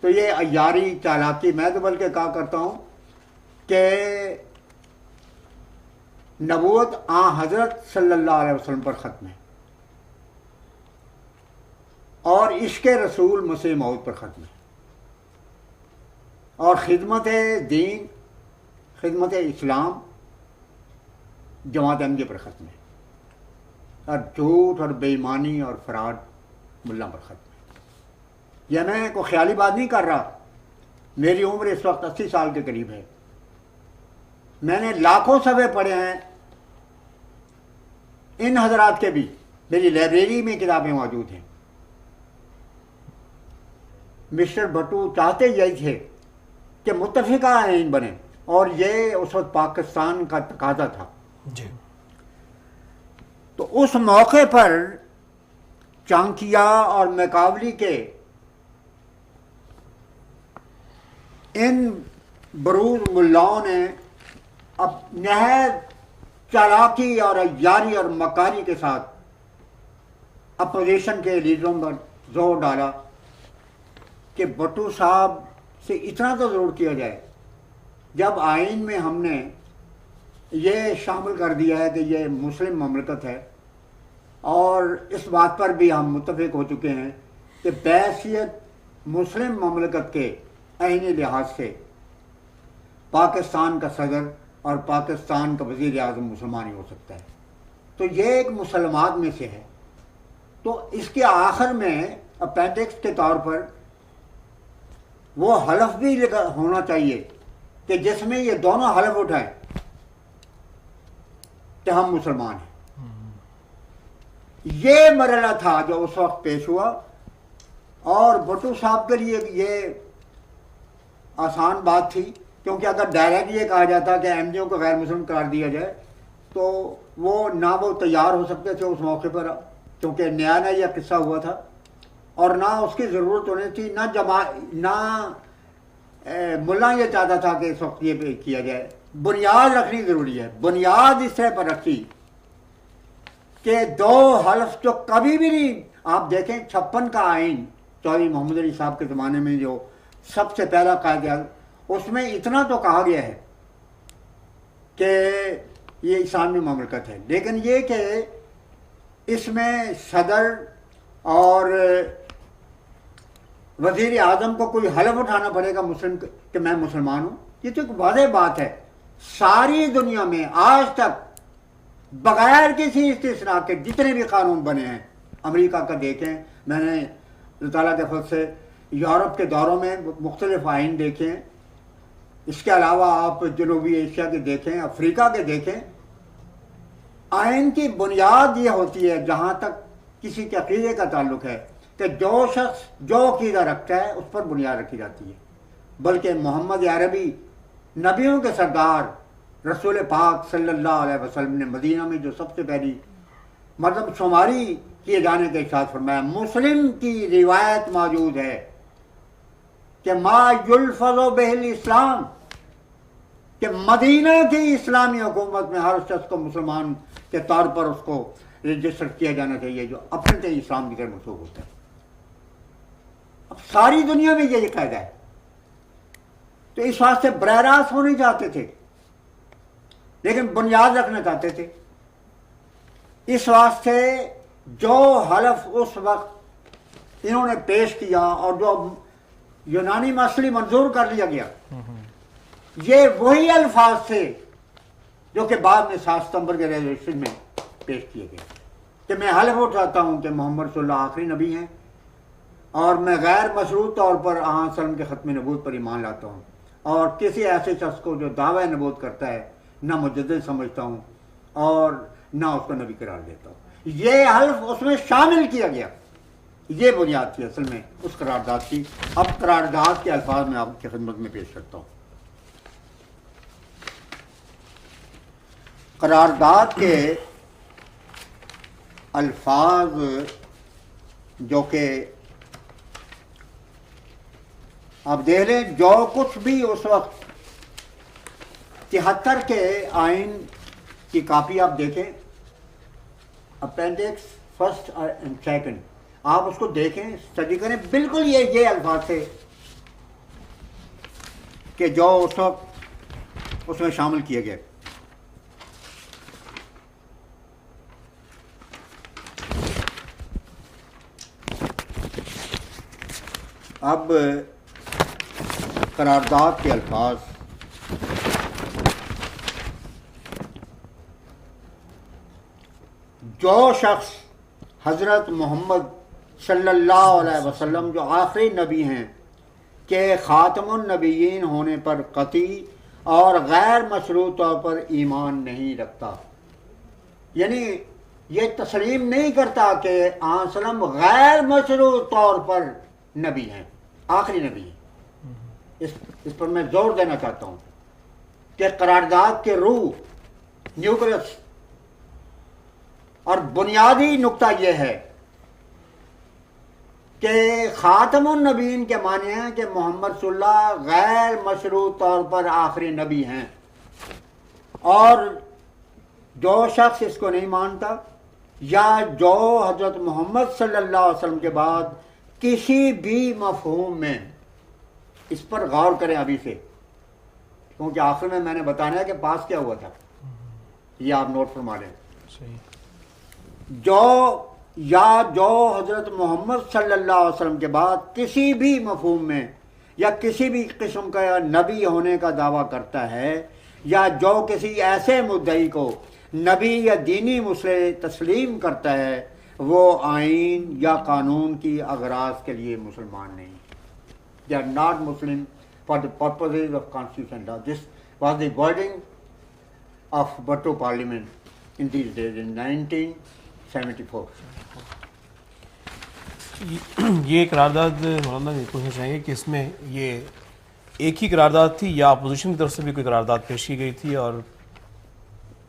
تو یہ عیاری چالاکی، میں تو بلکہ کہا کرتا ہوں کہ نبوت حضرت صلی اللہ علیہ وسلم پر ختم ہے اور عشق رسول مسیح موعود پر ختم ہے، اور خدمت دین، خدمت اسلام جماعت احمدیہ پر ختم ہے، اور جھوٹ اور بے ایمانی اور فراڈ ملا پر ختم ہے۔ یہ میں کوئی خیالی بات نہیں کر رہا، میری عمر اس وقت 80 سال کے قریب ہے، میں نے لاکھوں صفحے پڑھے ہیں، ان حضرات کے بھی میری لائبریری میں کتابیں موجود ہیں۔ مسٹر بھٹو چاہتے یہی تھے کہ متفقہ آئین بنے، اور یہ اس وقت پاکستان کا تقاضا تھا. جی. تو اس موقع پر چانکیا اور میکاولی کے ان بروز ملاؤں نے اب نہایت چالاکی اور عیاری اور مکاری کے ساتھ اپوزیشن کے لیڈروں پر زور ڈالا کہ بھٹو صاحب سے اتنا تو ضرور کیا جائے، جب آئین میں ہم نے یہ شامل کر دیا ہے کہ یہ مسلم مملکت ہے، اور اس بات پر بھی ہم متفق ہو چکے ہیں کہ بحیثیت مسلم مملکت کے آئینی لحاظ سے پاکستان کا صدر اور پاکستان کا وزیر اعظم مسلمان ہی ہو سکتا ہے، تو یہ ایک مسلمات میں سے ہے. تو اس کے آخر میں اپینڈکس کے طور پر وہ حلف بھی ہونا چاہیے کہ جس میں یہ دونوں حلف اٹھائیں کہ ہم مسلمان ہیں. یہ مرحلہ تھا جو اس وقت پیش ہوا، اور بھٹو صاحب کے لیے یہ آسان بات تھی، کیونکہ اگر ڈائریکٹ یہ کہا جاتا کہ ایم ڈیوں کو غیر مسلم قرار دیا جائے تو وہ نہ وہ تیار ہو سکتے تھے اس موقع پر، کیونکہ نیا نیا یہ قصہ ہوا تھا، اور نہ اس کی ضرورت ہونی تھی، نہ ملا یہ چاہتا تھا کہ اس وقت یہ کیا جائے. بنیاد رکھنی ضروری ہے. بنیاد اس طرح پر رکھی کہ دو حلف جو کبھی بھی نہیں، آپ دیکھیں 56 کا آئین چودھری محمد علی صاحب کے زمانے میں جو سب سے پہلا قائد اعظم، اس میں اتنا تو کہا گیا ہے کہ یہ اسلامی مملکت ہے، لیکن یہ کہ اس میں صدر اور وزیر اعظم کو کوئی حلف اٹھانا پڑے گا مسلم کہ میں مسلمان ہوں، یہ تو ایک واضح بات ہے. ساری دنیا میں آج تک بغیر کسی استثناء کے جتنے بھی قانون بنے ہیں، امریکہ کا دیکھیں، میں نے اللہ تعالیٰ کے فضل سے یورپ کے دوروں میں مختلف آئین دیکھیں، اس کے علاوہ آپ جنوبی ایشیا کے دیکھیں، افریقہ کے دیکھیں، آئین کی بنیاد یہ ہوتی ہے جہاں تک کسی کے عقیدے کا تعلق ہے کہ جو شخص جو عقیدہ رکھتا ہے اس پر بنیاد رکھی جاتی ہے. بلکہ محمد عربی نبیوں کے سردار رسول پاک صلی اللہ علیہ وسلم نے مدینہ میں جو سب سے پہلی مردم شماری کیے جانے کا ارشاد فرمایا، مسلم کی روایت موجود ہے کہ ما یلفظ بہ الاسلام، کہ مدینہ کی اسلامی حکومت میں ہر شخص کو مسلمان کے طور پر اس کو رجسٹر کیا جانا چاہیے جو اپنے سے اسلام کی طرف منسوخ ہوتا ہے. اب ساری دنیا میں یہ قاعدہ ہے، تو اس واسطے براہ راست ہونے چاہتے تھے لیکن بنیاد رکھنا چاہتے تھے. اس واسطے جو حلف اس وقت انہوں نے پیش کیا اور جو یونانی مسئلہ منظور کر لیا گیا، یہ وہی الفاظ تھے جو کہ بعد میں 7 ستمبر کے ریزولوشن میں پیش کیے گئے کہ میں حلف اٹھاتا ہوں کہ محمد صلی اللہ آخری نبی ہیں، اور میں غیر مشروط طور پر آن صلی اللہ علیہ وسلم کے ختم نبوت پر ایمان لاتا ہوں، اور کسی ایسے شخص کو جو دعوی نبوت کرتا ہے نہ مجدد سمجھتا ہوں اور نہ اس کو نبی قرار دیتا ہوں. یہ حلف اس میں شامل کیا گیا. یہ بنیاد تھی اصل میں اس قرارداد کی. اب قرارداد کے الفاظ میں آپ کی خدمت میں پیش کرتا ہوں. قرارداد کے الفاظ جو کہ آپ دیکھ لیں، جو کچھ بھی اس وقت 73 کے آئین کی کاپی آپ دیکھیں، اپینڈکس فرسٹ اینڈ سیکنڈ، آپ اس کو دیکھیں، اسٹڈی کریں، بالکل یہ الفاظ تھے کہ جو اس وقت اس میں شامل کیے گئے. اب قرارداد کے الفاظ، جو شخص حضرت محمد صلی اللہ علیہ وسلم جو آخری نبی ہیں کہ خاتم النبیین ہونے پر قطعی اور غیر مشروط طور پر ایمان نہیں رکھتا، یعنی یہ تسلیم نہیں کرتا کہ آن وسلم غیر مشروط طور پر نبی ہیں، آخری نبی ہے۔ اس پر میں زور دینا چاہتا ہوں کہ قرارداد کے روح، نیوکلس اور بنیادی نقطہ یہ ہے کہ خاتم النبیین کے معنی ہیں کہ محمد صلی اللہ غیر مشروط طور پر آخری نبی ہیں، اور جو شخص اس کو نہیں مانتا یا جو حضرت محمد صلی اللہ علیہ وسلم کے بعد کسی بھی مفہوم میں، اس پر غور کریں ابھی سے، کیونکہ آخر میں نے بتانا ہے کہ پاس کیا ہوا تھا، یہ آپ نوٹ فرما لیں۔ جو حضرت محمد صلی اللہ علیہ وسلم کے بعد کسی بھی مفہوم میں یا کسی بھی قسم کا نبی ہونے کا دعویٰ کرتا ہے، یا جو کسی ایسے مدعی کو نبی یا دینی مسئلے تسلیم کرتا ہے، وہ آئین یا قانون کی اغراض کے لیے مسلمان نہیں۔ They are not Muslim for the purposes of constitution law. This was the wording of Bhutto Parliament in these days in 1974. یہ قرارداد مولانا یہ پوچھنا چاہیں گے کہ اس میں یہ ایک ہی قرارداد تھی یا اپوزیشن کی طرف سے بھی کوئی قرارداد پیش کی گئی تھی؟ اور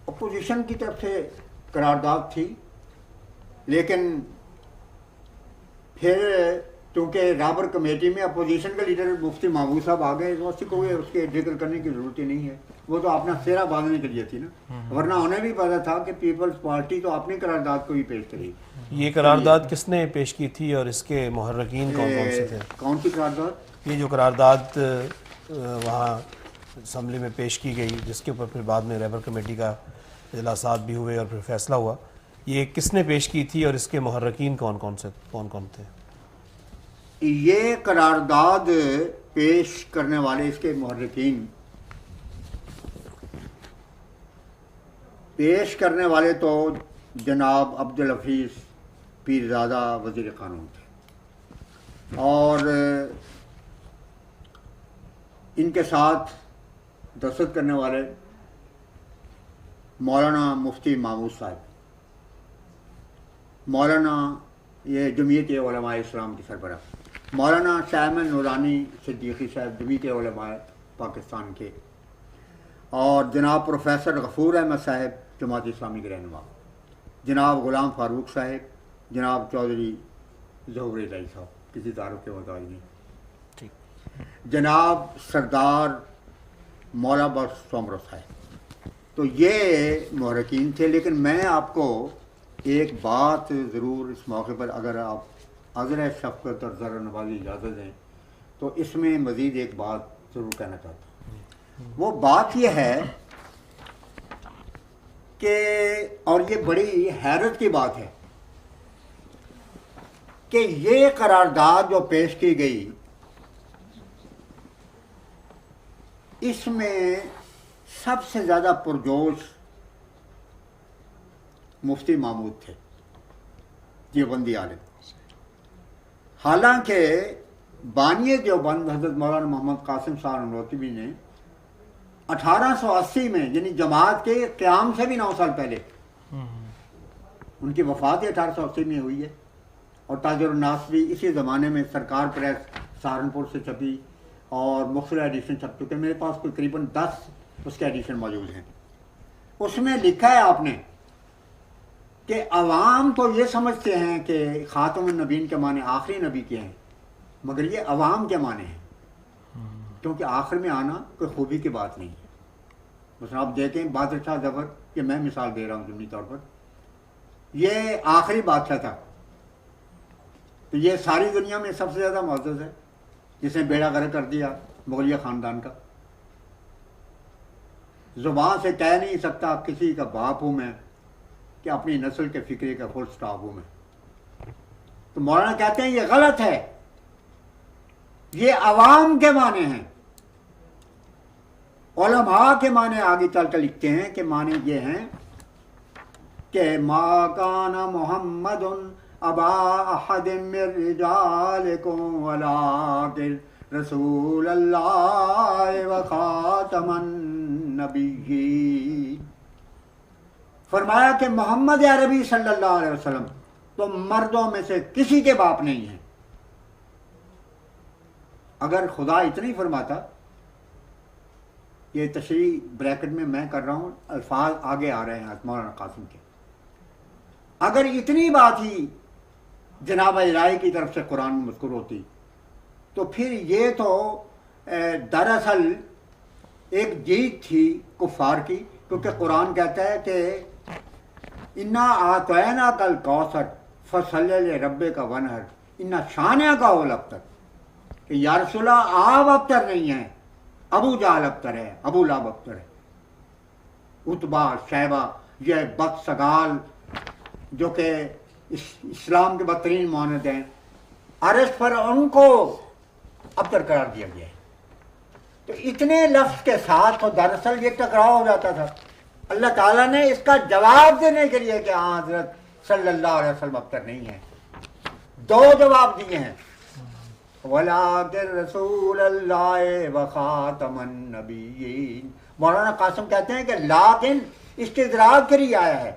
اپوزیشن کی طرف سے قرارداد تھی، لیکن پھر چونکہ رابر کمیٹی میں اپوزیشن کا لیڈر مفتی محمود صاحب آ گئے، تو اس کے ذکر کرنے کی ضرورت ہی نہیں ہے، وہ تو اپنا سہرا باندھنے کے لیے تھی نا، ورنہ انہیں بھی پتا تھا کہ پیپلز پارٹی تو اپنی قرارداد کو بھی پیش کرے گی۔ یہ قرارداد کس نے پیش کی تھی اور اس کے محرکین کون کون سے تھے؟ کون سی قرارداد؟ یہ جو قرارداد وہاں اسمبلی میں پیش کی گئی، جس کے اوپر پھر بعد میں ریبر کمیٹی کا اجلاسات بھی ہوئے اور پھر فیصلہ ہوا، یہ کس نے پیش کی تھی اور اس کے محرکین کون کون تھے؟ یہ قرارداد پیش کرنے والے، اس کے محرکین پیش کرنے والے تو جناب عبدالحفیظ پیرزادہ وزیر قانون تھے، اور ان کے ساتھ دستخط کرنے والے مولانا مفتی محمود صاحب، مولانا یہ جمعیت علماء اسلام کے سربراہ، مولانا شاہ نورانی صدیقی صاحب جمعیت علماء پاکستان کے، اور جناب پروفیسر غفور احمد صاحب جماعت اسلامی کے رہنما، جناب غلام فاروق صاحب، جناب چودھری ظہور الہی صاحب، کسی تعارف کے محتاج نہیں، جناب سردار مولا بخش سومرو صاحب، تو یہ محرکین تھے۔ لیکن میں آپ کو ایک بات ضرور اس موقع پر، اگر آپ عذر شفقت اور ذرا نوازی اجازت دیں، تو اس میں مزید ایک بات ضرور کہنا چاہتا ہوں۔ وہ بات یہ ہے کہ، اور یہ بڑی حیرت کی بات ہے کہ یہ قرارداد جو پیش کی گئی، اس میں سب سے زیادہ پرجوش مفتی محمود تھے، دیوبندی عالم، حالانکہ بانی دیوبند حضرت مولانا محمد قاسم صاحب نانوتوی نے 1880 میں، یعنی جماعت کے قیام سے بھی 9 سال پہلے، ان کی وفات 1880 میں ہوئی ہے، اور تاجر الناس بھی اسی زمانے میں سرکار پریس سہارنپور سے چھپی، اور مختلف ایڈیشن چھپ چکے، میرے پاس کوئی قریباً 10 اس کے ایڈیشن موجود ہیں۔ اس میں لکھا ہے آپ نے کہ عوام تو یہ سمجھتے ہیں کہ خاتم النبیین کے معنی آخری نبی کے ہیں، مگر یہ عوام کے معنی ہیں، کیونکہ آخر میں آنا کوئی خوبی کی بات نہیں ہے۔ مثلا آپ دیکھیں بہادر شاہ ظفر، یہ میں مثال دے رہا ہوں ضمنی طور پر، یہ آخری بادشاہ تھا، تو یہ ساری دنیا میں سب سے زیادہ معزز ہے، جس نے بیڑا غرق کر دیا مغلیہ خاندان کا، زبان سے کہہ نہیں سکتا کسی کا باپ ہوں میں، کہ اپنی نسل کے فکرے کا فل سٹاپ ہوں میں۔ تو مولانا کہتے ہیں یہ غلط ہے، یہ عوام کے معنی ہیں۔ علماء کے معنی آگے چل کر لکھتے ہیں کہ معنی یہ ہیں کہ ما کان محمد ابا احد من رجالکم ولکن رسول اللہ وخاتم النبیین۔ فرمایا کہ محمد عربی صلی اللہ علیہ وسلم، تو مردوں میں سے کسی کے باپ نہیں ہیں، اگر خدا اتنا ہی فرماتا، یہ تشریح بریکٹ میں کر رہا ہوں، الفاظ آگے آ رہے ہیں مولانا قاسم کے، اگر اتنی بات ہی جناب الہی کی طرف سے قرآن میں مذکور ہوتی تو پھر یہ تو دراصل ایک جیت تھی کفار کی، کیونکہ قرآن کہتا ہے کہ انا آتینا کل کوثر فصلی لربک ونحر انا شانئک هو الابتر، کہ یا رسول اللہ آپ ابتر نہیں ہیں، ابو جہل ابتر ہے، ابو لہب ابتر ہے، عتبہ شیبہ یہ بد سگال جو کہ اسلام کے بدترین معاند ہیں، عرش پر ان کو ابتر قرار دیا گیا ہے۔ تو اتنے لفظ کے ساتھ تو دراصل یہ ٹکراؤ ہو جاتا تھا۔ اللہ تعالیٰ نے اس کا جواب دینے کے لیے کہ ہاں حضرت صلی اللہ علیہ وسلم ابتر نہیں ہیں، دو جواب دیے ہیں، وَلَٰكِن رَسُولَ اللَّهِ وَخَاتَمَ النَّبِيِّينَ۔ مولانا قاسم کہتے ہیں کہ لیکن استدراک کے لیے آیا ہے۔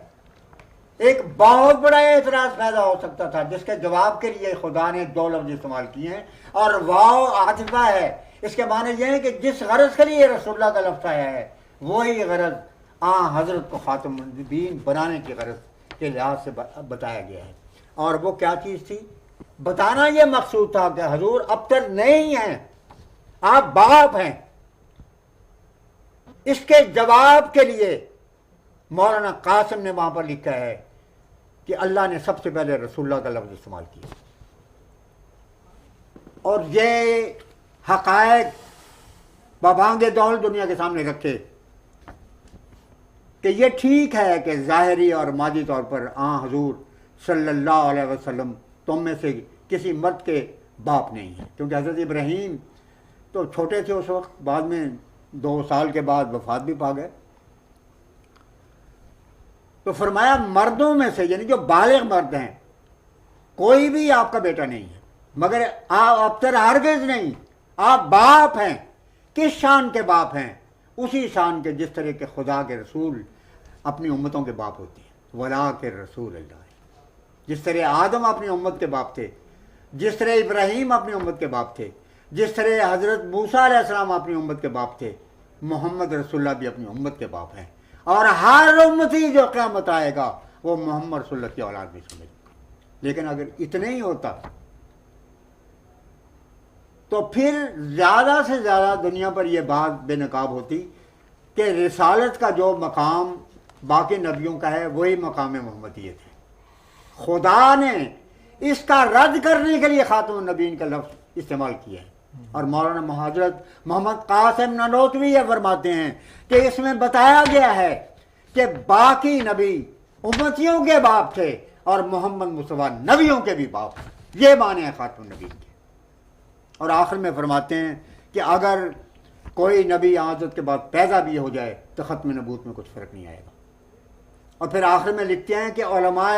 ایک بہت بڑا اعتراض پیدا ہو سکتا تھا جس کے جواب کے لیے خدا نے دو لفظ استعمال کیے ہیں، اور واو عاطفہ ہے، اس کے معنی یہ ہے کہ جس غرض کے لیے رسول اللہ کا لفظ آیا ہے وہی غرض حضرت کو خاتم النبیین بنانے کی غرض کے لحاظ سے بتایا گیا ہے۔ اور وہ کیا چیز تھی؟ بتانا یہ مقصود تھا کہ حضور ابتر نہیں ہیں، آپ باپ ہیں۔ اس کے جواب کے لیے مولانا قاسم نے وہاں پر لکھا ہے کہ اللہ نے سب سے پہلے رسول اللہ کا لفظ استعمال کیا، اور یہ حقائق ببانگ دول دنیا کے سامنے رکھے کہ یہ ٹھیک ہے کہ ظاہری اور مادی طور پر حضور صلی اللہ علیہ وسلم تم میں سے کسی مرد کے باپ نہیں ہیں، کیونکہ حضرت ابراہیم تو چھوٹے تھے اس وقت، بعد میں 2 سال کے بعد وفات بھی پا گئے۔ تو فرمایا مردوں میں سے، یعنی جو بالغ مرد ہیں، کوئی بھی آپ کا بیٹا نہیں ہے، مگر آپ ابتر ہرگز نہیں، آپ باپ ہیں۔ کس شان کے باپ ہیں؟ اسی شان کے جس طرح کے خدا کے رسول اپنی امتوں کے باپ ہوتے ہیں، وَلَٰكِن رسول اللہ، جس طرح آدم اپنی امت کے باپ تھے، جس طرح ابراہیم اپنی امت کے باپ تھے، جس طرح حضرت موسیٰ علیہ السلام اپنی امت کے باپ تھے، محمد رسول اللہ بھی اپنی امت کے باپ ہیں، اور ہر امتی جو قیامت آئے گا وہ محمد رسول اللہ کی اولاد بھی سمجھے گا۔ لیکن اگر اتنے ہی ہوتا تو پھر زیادہ سے زیادہ دنیا پر یہ بات بے نقاب ہوتی کہ رسالت کا جو مقام باقی نبیوں کا ہے وہی مقام محمدیت ہے۔ خدا نے اس کا رد کرنے کے لیے خاتم النبیین کا لفظ استعمال کیا ہے، اور مولانا حضرت محمد قاسم نانوتوی یہ فرماتے ہیں کہ اس میں بتایا گیا ہے کہ باقی نبی امتیوں کے باپ تھے اور محمد مصطفیٰ نبیوں کے بھی باپ تھے، یہ معنی ہے خاتم النبیین کے۔ اور آخر میں فرماتے ہیں کہ اگر کوئی نبی حضرت کے بعد پیدا بھی ہو جائے تو ختم نبوت میں کچھ فرق نہیں آئے گا۔ اور پھر آخر میں لکھتے ہیں کہ علماء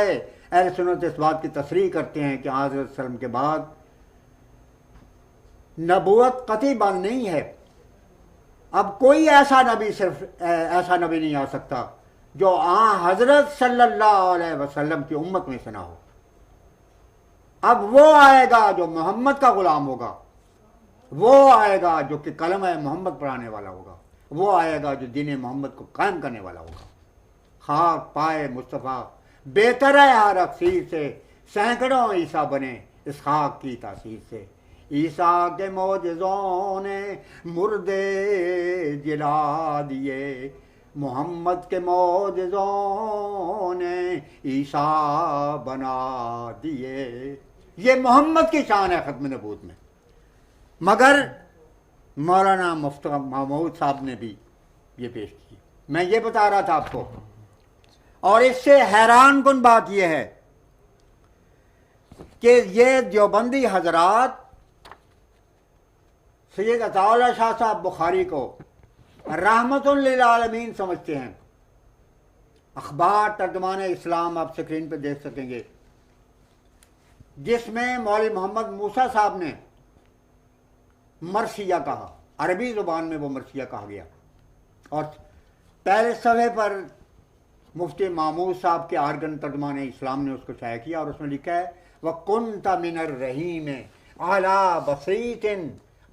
اہل سنت اس بات کی تصریح کرتے ہیں کہ حضرت صلی اللہ علیہ وسلم کے بعد نبوت قطعی بند نہیں ہے، اب کوئی ایسا نبی نہیں آ سکتا جو حضرت صلی اللہ علیہ وسلم کی امت میں سے نہ ہو۔ اب وہ آئے گا جو محمد کا غلام ہوگا، وہ آئے گا جو کہ کلمہ محمد پڑھانے والا ہوگا، وہ آئے گا جو دین محمد کو قائم کرنے والا ہوگا۔ خاک پائے مصطفیٰ بہتر ہے ہر اکثیر سے، سینکڑوں عیسیٰ بنے اس خاک کی تاثیر سے۔ عیسیٰ کے معجزوں نے مردے جلا دیے، محمد کے معجزوں نے عیسیٰ بنا دیے۔ یہ محمد کی شان ہے ختم نبوت میں۔ مگر مولانا مفتی محمود صاحب نے بھی یہ پیش کی، میں یہ بتا رہا تھا آپ کو، اور اس سے حیران کن بات یہ ہے کہ یہ دیوبندی حضرات سید عطا اللہ شاہ صاحب بخاری کو رحمت للعالمین سمجھتے ہیں۔ اخبار ترجمان اسلام آپ سکرین پہ دیکھ سکیں گے، جس میں مولوی محمد موسیٰ صاحب نے مرثیہ کہا، عربی زبان میں وہ مرثیہ کہا گیا، اور پہلے صفحے پر مفتی محمود صاحب کے آرگن ترجمان اسلام نے اس کو شائع کیا، اور اس میں لکھا ہے وَكُنْتَ مِنَ الرَّحِيمِ عَلَى بَصِيرٍ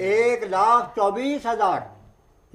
1,24,000।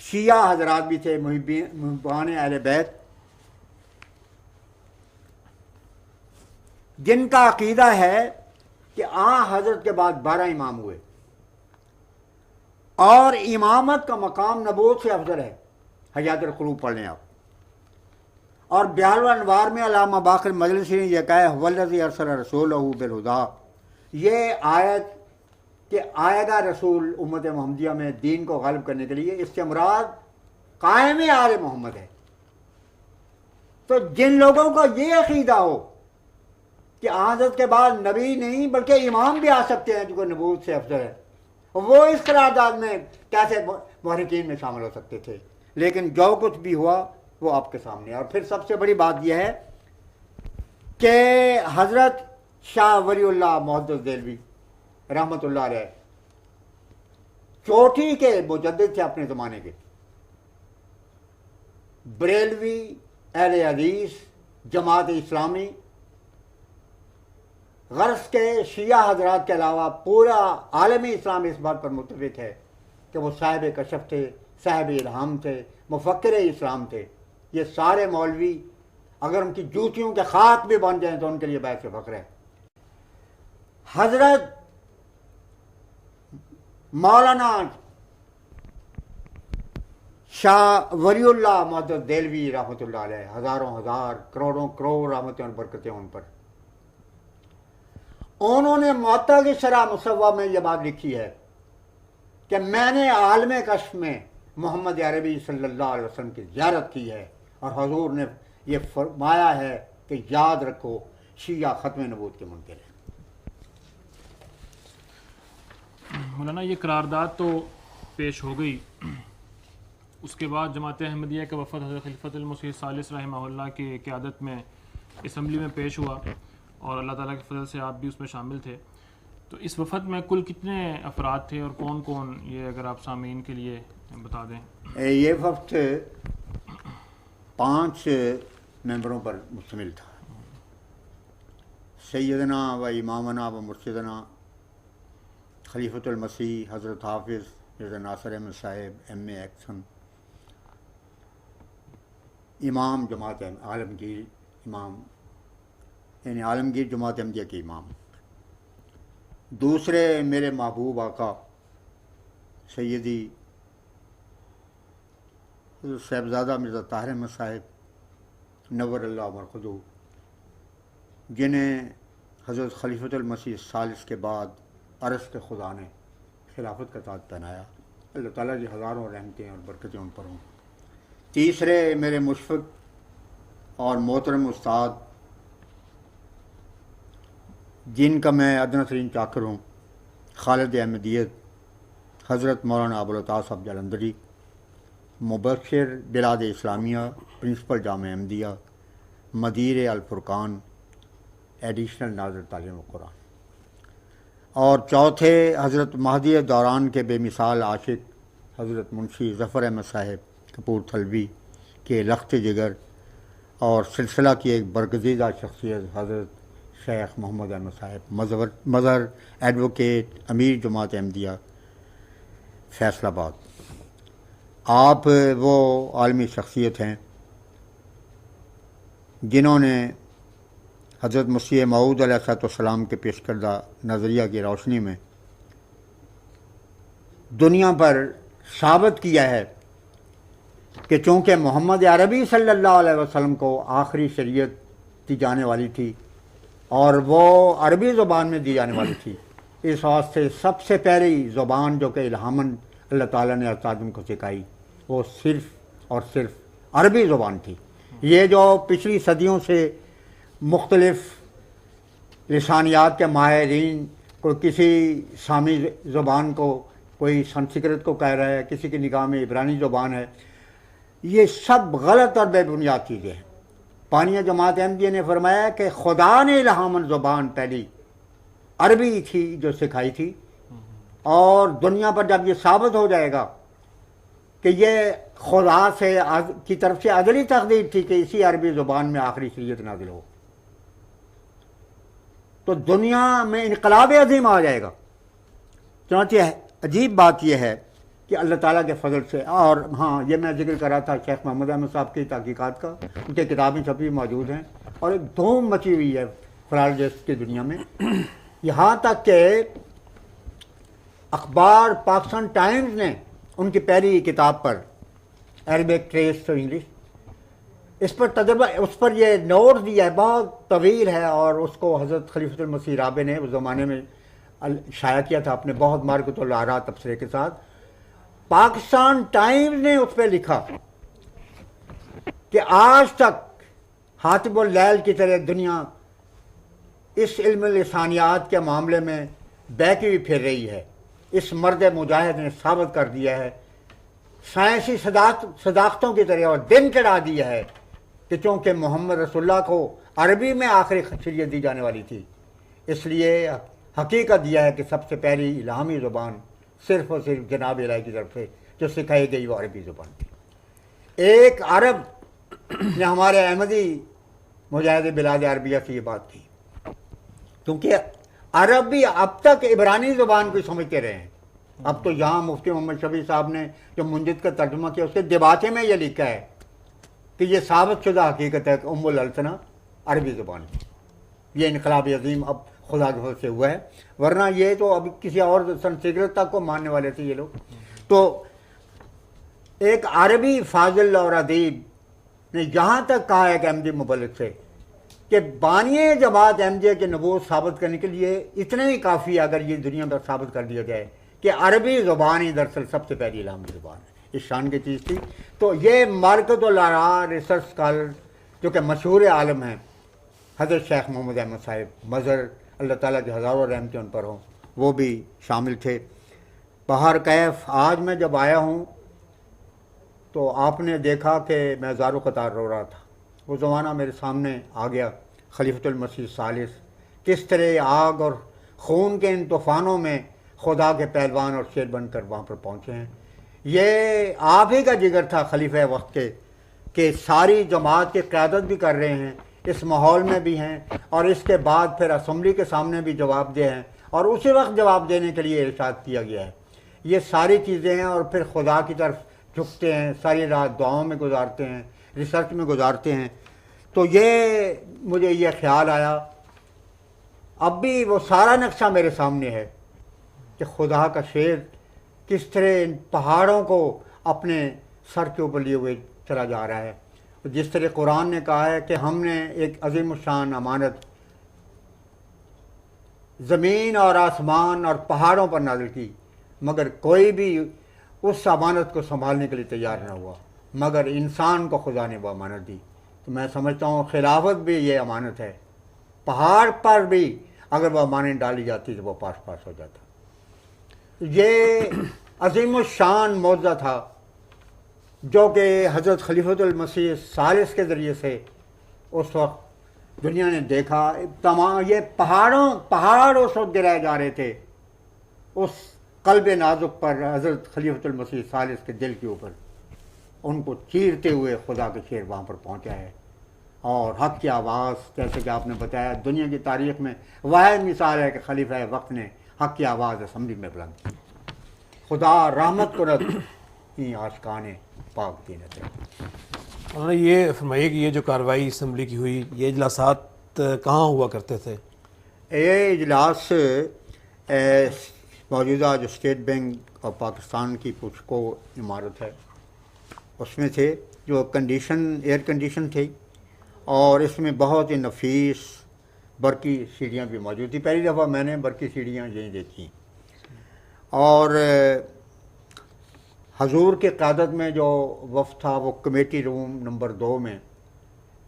شیعہ حضرات بھی تھے محبان اہل بیت، جن کا عقیدہ ہے کہ حضرت کے بعد 12 امام ہوئے اور امامت کا مقام نبوت سے افضل ہے۔ حیات القلوب پڑھ لیں آپ۔ اور بحار الانوار میں علامہ باقر مجلسی نے یہ کہا ہے والذی ارسل رسولہ بالہدیٰ، یہ آیت کہ آئے گا رسول امت محمدیہ میں دین کو غالب کرنے کے لیے، اس سے مراد قائم آل محمد ہے۔ تو جن لوگوں کا یہ عقیدہ ہو کہ حضرت کے بعد نبی نہیں بلکہ امام بھی آ سکتے ہیں جو کہ نبوت سے افضل ہے، وہ اس قرارداد میں کیسے محرکین میں شامل ہو سکتے تھے؟ لیکن جو کچھ بھی ہوا وہ آپ کے سامنے ہے۔ اور پھر سب سے بڑی بات یہ ہے کہ حضرت شاہ ولی اللہ محدث دہلوی رحمۃ اللہ علیہ چوٹی کے مجدد تھے اپنے زمانے کے، بریلوی، اہل حدیث، جماعت اسلامی، غرض کے شیعہ حضرات کے علاوہ پورا عالم اسلام اس بات پر متفق ہے کہ وہ صاحب کشف تھے، صاحب الہام تھے، مفکر اسلام تھے۔ یہ سارے مولوی اگر ان کی جوتیوں کے خاک بھی بن جائیں تو ان کے لیے باعث فخر ہے۔ حضرت مولانا شاہ ولی اللہ محدث دہلوی رحمۃ اللہ علیہ، ہزاروں ہزار کروڑوں کروڑ رحمتیں اور برکتیں ان پر، انہوں نے معطا کی شرح مصوبہ میں یہ بات لکھی ہے کہ میں نے عالم کشف میں محمد عربی صلی اللہ علیہ وسلم کی زیارت کی ہے، اور حضور نے یہ فرمایا ہے کہ یاد رکھو شیعہ ختم نبوت کے منکر ہیں۔ مولانا یہ قرارداد تو پیش ہو گئی، اس کے بعد جماعت احمدیہ کا وفد حضرت خلیفۃ المسیح الثالث رحمہ اللہ کی قیادت میں اسمبلی میں پیش ہوا، اور اللہ تعالیٰ کے فضل سے آپ بھی اس میں شامل تھے۔ تو اس وفد میں کل کتنے افراد تھے اور کون کون، یہ اگر آپ سامعین کے لیے بتا دیں۔ یہ وفد 5 ممبروں پر مشتمل تھا۔ سیدنا و امامنا و مرشدنا خلیفۃ المسیح حضرت حافظ حضرت ناصر احمد صاحب ایم اے ایکسن، امام جماعت عالمگیر، امام یعنی عالمگیر جماعت احمدیہ کے امام۔ دوسرے میرے محبوب آقا سیدی صاحبزادہ مرزا طاہر احمد صاحب نور اللہ مرقدہ، جنہیں حضرت خلیفۃ المسیح الثالث کے بعد عرش کے خدا نے خلافت کا تاج پہنایا، اللہ تعالیٰ کی ہزاروں رحمتیں اور برکتیں ان پر ہوں۔ تیسرے میرے مشفق اور محترم استاد، جن کا میں ادنیٰ ترین چاکر ہوں، خالد احمدیت حضرت مولانا ابوالعطا صاحب جلندری، مبشر بلاد اسلامیہ، پرنسپل جامعہ احمدیہ، مدیر الفرقان، ایڈیشنل ناظر تعلیم و قرآن۔ اور چوتھے حضرت مہدی دوران کے بے مثال عاشق حضرت منشی ظفر احمد صاحب کپور تھلوی کے لخت جگر، اور سلسلہ کی ایک برگزیدہ شخصیت حضرت شیخ محمد احمد صاحب مظہر ایڈوکیٹ، امیر جماعت احمدیہ فیصل آباد۔ آپ وہ عالمی شخصیت ہیں جنہوں نے حضرت مسیح موعود علیہ السلام کے پیش کردہ نظریہ کی روشنی میں دنیا پر ثابت کیا ہے کہ چونکہ محمد عربی صلی اللہ علیہ وسلم کو آخری شریعت دی جانے والی تھی اور وہ عربی زبان میں دی جانے والی تھی، اس واسطے سب سے پہلی زبان جو کہ الہاماً اللہ تعالیٰ نے حضرت آدم کو سکھائی وہ صرف اور صرف عربی زبان تھی۔ یہ جو پچھلی صدیوں سے مختلف لسانیات کے ماہرین کو کسی سامی زبان کو، کوئی سنسکرت کو کہہ رہا ہے، کسی کی نگاہ میں عبرانی زبان ہے، یہ سب غلط اور بے بنیاد چیزیں ہیں۔ پانیہ جماعت احمدیہ نے فرمایا کہ خدا نے الہاماً زبان پہلی عربی تھی جو سکھائی تھی، اور دنیا پر جب یہ ثابت ہو جائے گا کہ یہ خدا سے کی طرف سے ازلی تقدیر تھی کہ اسی عربی زبان میں آخری شریعت نازل ہو، تو دنیا میں انقلاب عظیم آ جائے گا۔ چنانچہ عجیب بات یہ ہے کہ اللہ تعالیٰ کے فضل سے. اور ہاں یہ میں ذکر کر رہا تھا شیخ محمد احمد صاحب کی تحقیقات کا، ان کی کتابیں چھپی موجود ہیں، اور ایک دھوم مچی ہوئی ہے فرالوجسٹ کی دنیا میں، یہاں تک کہ اخبار پاکستان ٹائمز نے ان کی پہلی کتاب پر عربک ٹریس ٹو انگلش اس پر تجربہ، اس پر یہ نوٹ دیا ہے، بہت طویل ہے، اور اس کو حضرت خلیفۃ المسیح رابع نے اس زمانے میں شائع کیا تھا اپنے بہت معرکۃ الآراء تبصرے کے ساتھ. پاکستان ٹائمز نے اس پہ لکھا کہ آج تک حاتب اللیل کی طرح دنیا اس علم لسانیات کے معاملے میں بیکی ہوئی پھر رہی ہے. اس مرد مجاہد نے ثابت کر دیا ہے سائنسی صداقتوں کی طرح، اور دن چڑھا دیا ہے کہ چونکہ محمد رسول اللہ کو عربی میں آخری شریعت دی جانے والی تھی، اس لیے حقیقت دیا ہے کہ سب سے پہلی الہامی زبان صرف اور صرف جناب الہی کی طرف سے جو سکھائی گئی وہ عربی زبان تھی. ایک عرب نے ہمارے احمدی مجاہد بلاد عربیہ سے یہ بات کی، کیونکہ عرب بھی اب تک عبرانی زبان کو سمجھتے رہے ہیں. اب تو یہاں مفتی محمد شفیع صاحب نے جو منجد کا ترجمہ کیا اس کے دیباچے میں یہ لکھا ہے کہ یہ ثابت شدہ حقیقت ہے کہ ام الالسنہ عربی زبان ہے. یہ انقلاب عظیم اب خدا کے فضل سے ہوا ہے، ورنہ یہ تو اب کسی اور سنسکرت تک کو ماننے والے تھے یہ لوگ. تو ایک عربی فاضل اور ادیب نے یہاں تک کہا ہے کہ احمدی مبلغ سے کہ بانی جماعت احمدیہ کے نبوت ثابت کرنے کے لیے اتنا ہی کافی ہے اگر یہ دنیا میں ثابت کر دیا جائے کہ عربی زبان ہی دراصل سب سے پہلی الہامی زبان ہے. اس شان کی چیز تھی. تو یہ معرکۃ الآراء ریسرچ اسکالر جو کہ مشہور عالم ہیں حضرت شیخ محمد احمد صاحب مظہر، اللہ تعالیٰ کی ہزاروں رحمتیں ان پر ہوں، وہ بھی شامل تھے. بہر کیف آج میں جب آیا ہوں تو آپ نے دیکھا کہ میں زارو قطار رو رہا تھا. وہ زمانہ میرے سامنے آ گیا، خلیفۃ المسیح ثالث کس طرح آگ اور خون کے ان طوفانوں میں خدا کے پہلوان اور شیر بن کر وہاں پر پہنچے ہیں. یہ آپ ہی کا جگر تھا خلیفہ وقت کے کہ ساری جماعت کی قیادت بھی کر رہے ہیں، اس ماحول میں بھی ہیں، اور اس کے بعد پھر اسمبلی کے سامنے بھی جواب دے ہیں، اور اسی وقت جواب دینے کے لیے ارشاد کیا گیا ہے. یہ ساری چیزیں ہیں، اور پھر خدا کی طرف جھکتے ہیں، ساری رات دعاؤں میں گزارتے ہیں، ریسرچ میں گزارتے ہیں. تو یہ مجھے یہ خیال آیا، اب بھی وہ سارا نقشہ میرے سامنے ہے کہ خدا کا شیر کس طرح ان پہاڑوں کو اپنے سر کے اوپر لیے ہوئے چلا جا رہا ہے. جس طرح قرآن نے کہا ہے کہ ہم نے ایک عظیم الشان امانت زمین اور آسمان اور پہاڑوں پر نازل کی، مگر کوئی بھی اس امانت کو سنبھالنے کے لیے تیار نہ ہوا، مگر انسان کو خدا نے وہ امانت دی. تو میں سمجھتا ہوں خلافت بھی یہ امانت ہے. پہاڑ پر بھی اگر وہ امانت ڈالی جاتی تو وہ پاس پاس ہو جاتا. یہ عظیم الشان معجزہ تھا جو کہ حضرت خلیفۃ المسیح ثالث کے ذریعے سے اس وقت دنیا نے دیکھا. تمام یہ پہاڑ اس وقت گرائے جا رہے تھے اس قلب نازک پر حضرت خلیفۃ المسیح ثالث کے دل کے اوپر. ان کو چیرتے ہوئے خدا کے شیر وہاں پر پہنچا ہے، اور حق کی آواز جیسے کہ آپ نے بتایا دنیا کی تاریخ میں واحد مثال ہے کہ خلیفہ وقت نے حق کی آواز اسمبلی میں بلند کی. خدا رحمت کنت ہی آشکان پاک دینت ہے. انہوں نے یہ فرمائیے کہ یہ جو کارروائی اسمبلی کی ہوئی، یہ اجلاسات کہاں ہوا کرتے تھے؟ یہ اجلاس موجودہ جو اسٹیٹ بینک آف پاکستان کی پشکو عمارت ہے اس میں تھے، جو ایئر کنڈیشن تھی، اور اس میں بہت ہی نفیس برقی سیڑھیاں بھی موجود تھیں. پہلی دفعہ میں نے برقی سیڑھیاں یہیں دیکھی. اور حضور کی قیادت میں جو وفد تھا وہ کمیٹی روم نمبر 2 میں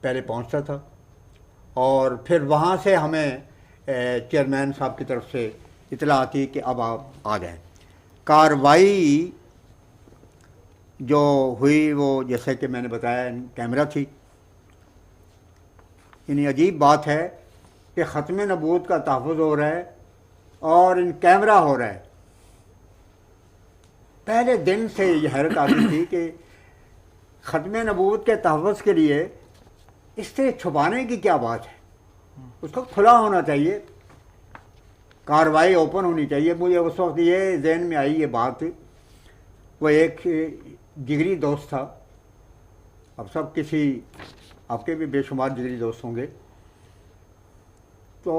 پہلے پہنچتا تھا، اور پھر وہاں سے ہمیں چیئرمین صاحب کی طرف سے اطلاع آتی کہ اب آپ آ جائیں. کاروائی جو ہوئی وہ جیسے کہ میں نے بتایا کیمرہ تھی. یعنی عجیب بات ہے کہ ختم نبوت کا تحفظ ہو رہا ہے اور ان کیمرہ ہو رہا ہے. پہلے دن سے یہ حیرت آتی تھی کہ ختم نبوت کے تحفظ کے لیے اس سے چھپانے کی کیا بات ہے. اس کو کھلا ہونا چاہیے، کاروائی اوپن ہونی چاہیے. مجھے اس وقت یہ ذہن میں آئی یہ بات وہ ایک جگری دوست تھا. اب سب کسی آپ کے بھی بے شمار جگری دوست ہوں گے. تو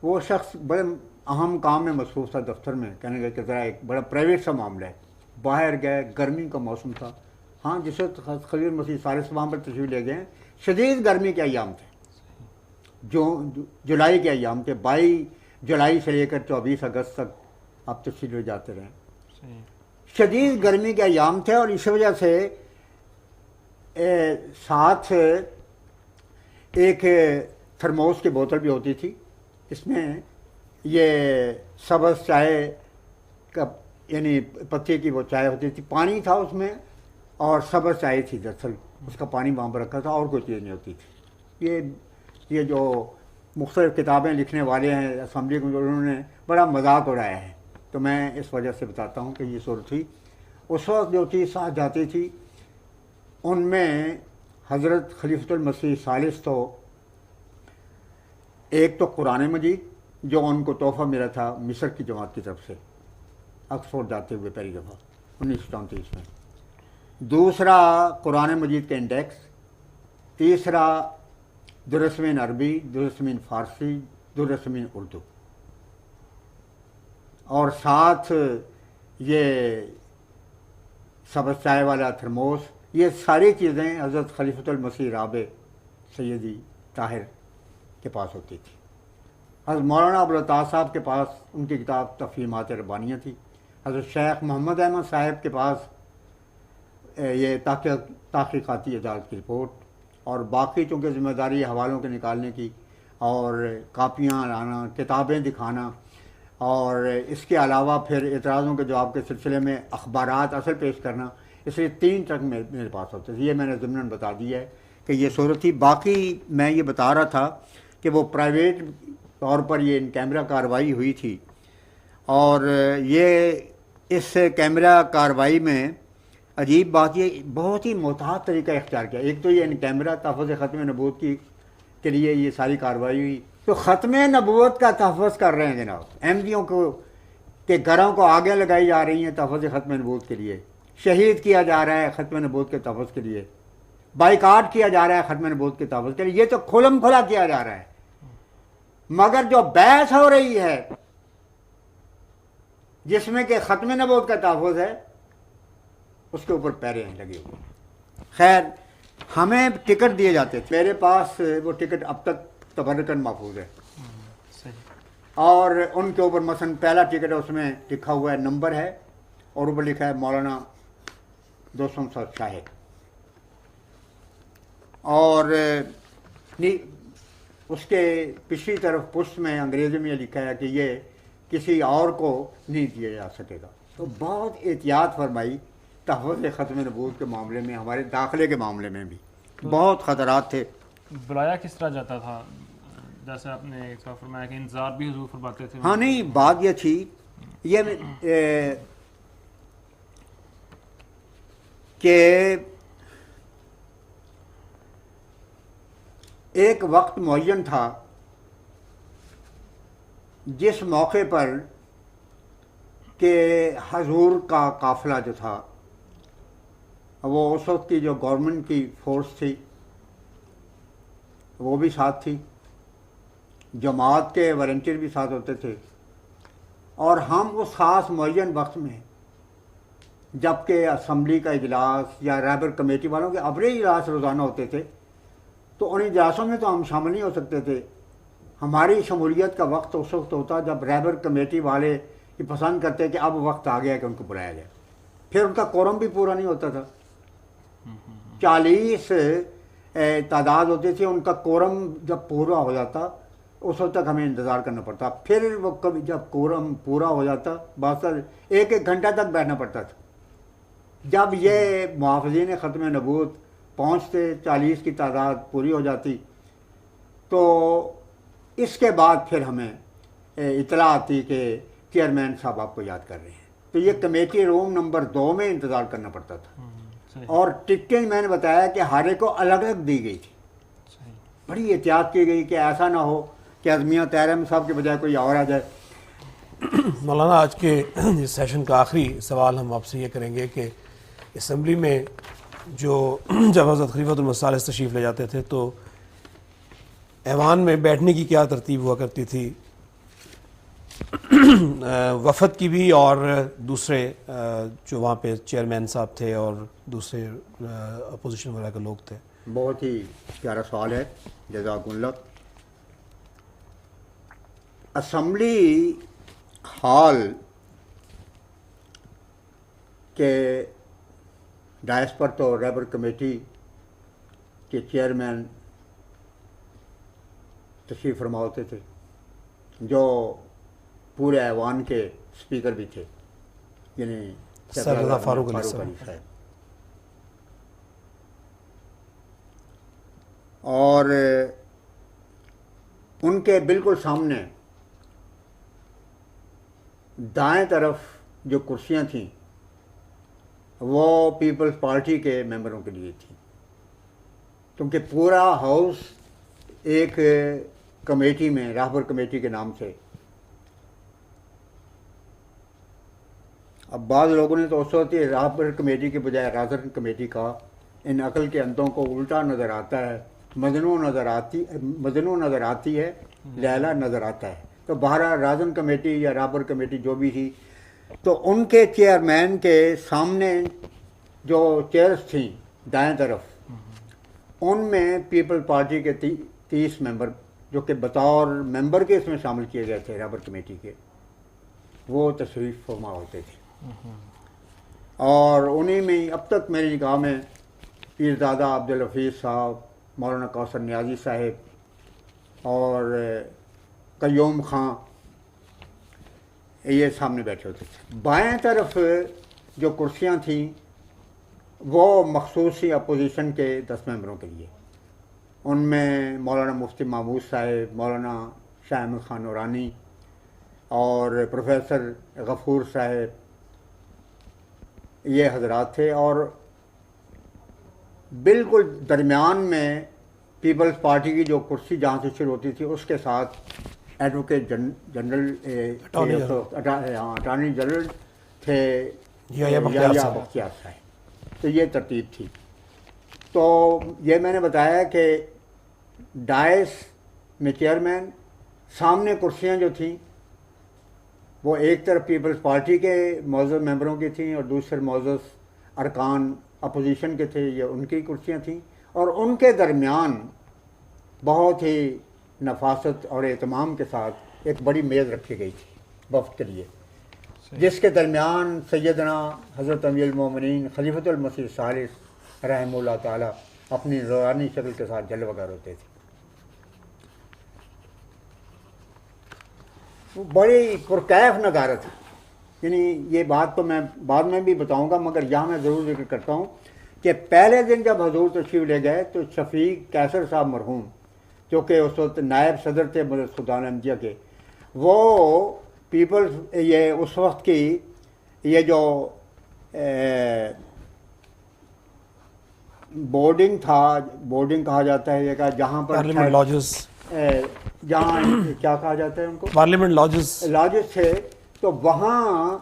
وہ شخص بڑے اہم کام میں مصروف تھا دفتر میں. کہنے لگے کہ ذرا ایک بڑا پرائیویٹ سا معاملہ ہے. باہر گئے, گرمی کا موسم تھا. ہاں, جس وقت خلیل مسیح ثالث وہاں پر تشریف لے گئے ہیں, شدید گرمی کے ایام تھے, جو جولائی کے ایام تھے. 22 جولائی سے لے کر 24 اگست تک آپ تشریف لے جاتے رہے. شدید گرمی کے ایام تھے, اور اس وجہ سے ساتھ ایک تھرموس کی بوتل بھی ہوتی تھی. اس میں یہ سبز چائے کا, یعنی پتی کی وہ چائے ہوتی تھی, پانی تھا اس میں, اور سبز چائے تھی دراصل, اس کا پانی وہاں پر رکھا تھا, اور کوئی چیز نہیں ہوتی تھی. یہ جو مختلف کتابیں لکھنے والے ہیں اسمبلی کو, انہوں نے بڑا مذاق اڑایا ہے. تو میں اس وجہ سے بتاتا ہوں کہ یہ صورت تھی. اس وقت جو چیز ساتھ جاتی تھی ان میں حضرت خلیفۃ المسیح ثالث تو ایک تو قرآن مجید جو ان کو تحفہ ملا تھا مصر کی جماعت کی طرف سے آکسفورڈ جاتے ہوئے پہلی دفعہ 1934 میں. دوسرا قرآن مجید کے انڈیکس. تیسرا درسمین عربی, درسمین فارسی, درسمین اردو, اور ساتھ یہ سبز چائے والا تھرموس. یہ ساری چیزیں حضرت خلیفۃ المسیح رابع سیدی طاہر کے پاس ہوتی تھی. حضرت مولانا ابوالعطاء صاحب کے پاس ان کی کتاب تفہیمات ربانیہ تھی. حضرت شیخ محمد احمد صاحب کے پاس یہ تحقیقاتی عدالت کی رپورٹ, اور باقی چونکہ ذمہ داری حوالوں کے نکالنے کی اور کاپیاں لانا, کتابیں دکھانا, اور اس کے علاوہ پھر اعتراضوں کے جواب کے سلسلے میں اخبارات اصل پیش کرنا, اس لیے 3 ٹرک میرے پاس ہوتے تھے. یہ میں نے ضمناً بتا دیا ہے کہ یہ صورت تھی. باقی میں یہ بتا رہا تھا کہ وہ پرائیویٹ طور پر یہ ان کیمرہ کارروائی ہوئی تھی, اور یہ اس کیمرہ کارروائی میں عجیب بات یہ بہت ہی محتاط طریقہ اختیار کیا. ایک تو یہ ان کیمرہ تحفظ ختم نبوت کے لیے یہ ساری کارروائی ہوئی, تو ختم نبوت کا تحفظ کر رہے ہیں جناب. احمدیوں کو کے گھروں کو آگے لگائی جا رہی ہیں تحفظ ختم نبوت کے لیے, شہید کیا جا رہا ہے ختم نبوت کے تحفظ کے لیے, بائیکاٹ کیا جا رہا ہے ختم نبوت کے تحفظ کے لیے. یہ تو کھلم کھلا کیا جا رہا ہے, مگر جو بحث ہو رہی ہے جس میں کہ ختم نبوت کا تحفظ ہے اس کے اوپر پیرے لگے ہوئے. خیر, ہمیں ٹکٹ دیے جاتے تھے. میرے پاس وہ ٹکٹ اب تک تبرکن محفوظ ہے, اور ان کے اوپر مثلا پہلا ٹکٹ ہے اس میں لکھا ہوا ہے, نمبر ہے, اور اوپر لکھا ہے مولانا دوستم صاحب, اور اس کے پچھلی طرف پشت میں انگریزی میں یہ لکھا ہے کہ یہ کسی اور کو نہیں دیا جا سکے گا. تو بہت احتیاط فرمائی تحفظ ختم نبوت کے معاملے میں, ہمارے داخلے کے معاملے میں بھی بہت خطرات تھے. بلایا کس طرح جاتا تھا؟ جیسے آپ نے فرمایا کہ انتظار بھی حضور فرماتے تھے. ہاں نہیں, بات یہ تھی یہ کہ ایک وقت معین تھا جس موقع پر کہ حضور کا قافلہ جو تھا وہ اس وقت کی جو گورنمنٹ کی فورس تھی وہ بھی ساتھ تھی, جماعت کے والنٹیئر بھی ساتھ ہوتے تھے, اور ہم اس خاص معین وقت میں جب کہ اسمبلی کا اجلاس یا رہبر کمیٹی والوں کے ابرے اجلاس روزانہ ہوتے تھے, تو ان اجلاسوں میں تو ہم شامل نہیں ہو سکتے تھے. ہماری شمولیت کا وقت اس وقت ہوتا جب رہبر کمیٹی والے یہ پسند کرتے کہ اب وقت آ گیا کہ ان کو بلایا جائے. پھر ان کا کورم بھی پورا نہیں ہوتا تھا, 40 تعداد ہوتی تھی, ان کا کورم جب پورا ہو جاتا اس وقت تک ہمیں انتظار کرنا پڑتا. پھر وہ کبھی جب کورم پورا ہو جاتا بات 1 گھنٹہ تک بیٹھنا پڑتا تھا. جب یہ محافظین ختم نبوت پہنچتے 40 کی تعداد پوری ہو جاتی, تو اس کے بعد پھر ہمیں اطلاع آتی کہ چیئرمین صاحب آپ کو یاد کر رہے ہیں. تو یہ کمیٹی روم نمبر 2 میں انتظار کرنا پڑتا تھا, اور ٹکٹیں میں نے بتایا کہ ہر ایک کو الگ الگ دی گئی تھی. بڑی احتیاط کی گئی کہ ایسا نہ ہو کہ ازمیہ طاہر احمد صاحب کے بجائے کوئی اور آ جائے. مولانا آج کے اس سیشن کا آخری سوال ہم آپ سے یہ کریں گے کہ اسمبلی میں جب حضرت خلیفۃ المسیح تشریف لے جاتے تھے تو ایوان میں بیٹھنے کی کیا ترتیب ہوا کرتی تھی، وفد کی بھی اور دوسرے جو وہاں پہ چیئرمین صاحب تھے اور دوسرے اپوزیشن وغیرہ کے لوگ تھے؟ بہت ہی پیارا سوال ہے، جزاک اللہ۔ اسمبلی ہال کے ڈائس پر تو رہبر کمیٹی کے چیئرمین تشریف فرما ہوتے تھے، جو پورے ایوان کے اسپیکر بھی تھے، یعنی سررضا فاروق علی صاحب۔ اور ان کے بالکل سامنے دائیں طرف جو کرسیاں تھیں وہ پیپلز پارٹی کے ممبروں کے لیے تھیں، کیونکہ پورا ہاؤس ایک کمیٹی میں راہبر کمیٹی کے نام سے، اب بعض لوگوں نے تو اس وقت راہبر کمیٹی کے بجائے رازن کمیٹی کا، ان عقل کے اندوں کو الٹا نظر آتا ہے، مجنون نظر آتی ہے، لیلا نظر آتا ہے۔ تو بہرحال رازن کمیٹی یا رابر کمیٹی جو بھی تھی، تو ان کے چیئرمین کے سامنے جو چیئرز تھیں دائیں طرف، ان میں پیپل پارٹی کے 30 ممبر جو کہ بطور ممبر کے اس میں شامل کیے گئے تھے رابر کمیٹی کے، وہ تشریف فرما ہوتے تھے۔ اور انہی میں اب تک میری نگاہ میں پیرزادہ عبدالحفیظ صاحب، مولانا کوثر نیازی صاحب اور قیوم خان یہ سامنے بیٹھے ہوتے تھے۔ بائیں طرف جو کرسیاں تھیں وہ مخصوصی اپوزیشن کے 10 ممبروں کے لیے، ان میں مولانا مفتی محمود صاحب، مولانا شاہ احمد خان نورانی اور پروفیسر غفور صاحب، یہ حضرات تھے۔ اور بالکل درمیان میں پیپلز پارٹی کی جو کرسی جہاں سے شروع ہوتی تھی اس کے ساتھ ایڈوکیٹ جنرل اٹارنی جنرل تھے یحییٰ بختیار صاحب۔ تو یہ ترتیب تھی۔ تو یہ میں نے بتایا کہ ڈائس میں چیئرمین، سامنے کرسیاں جو تھیں وہ ایک طرف پیپلز پارٹی کے معزز ممبروں کی تھیں اور دوسرے معزز ارکان اپوزیشن کے تھے، یہ ان کی کرسیاں تھیں، اور ان کے درمیان بہت ہی نفاست اور اہتمام کے ساتھ ایک بڑی میز رکھی گئی تھی وفد کے لیے، جس کے درمیان سیدنا حضرت امیر المومنین خلیفۃ المسیح الثالث رحمہ اللہ تعالیٰ اپنی نورانی شکل کے ساتھ جلوہ گر ہوتے تھے۔ وہ بڑی پرکیف نظارہ تھی، یعنی یہ بات تو میں بعد میں بھی بتاؤں گا، مگر یہاں میں ضرور ذکر کرتا ہوں کہ پہلے دن جب حضور تشریف لے گئے تو شفیق کیسر صاحب مرحوم، جو کہ اس وقت نائب صدر تھے مدرسہ سلطان احمدیہ کے، وہ پیپلز یہ اس وقت کی یہ جو بورڈنگ تھا، بورڈنگ کہا جاتا ہے یہ کہ جہاں پر پارلیمنٹ لاجز، جہاں کیا کہا جاتا ہے ان کو، پارلیمنٹ لاجز تھے، تو وہاں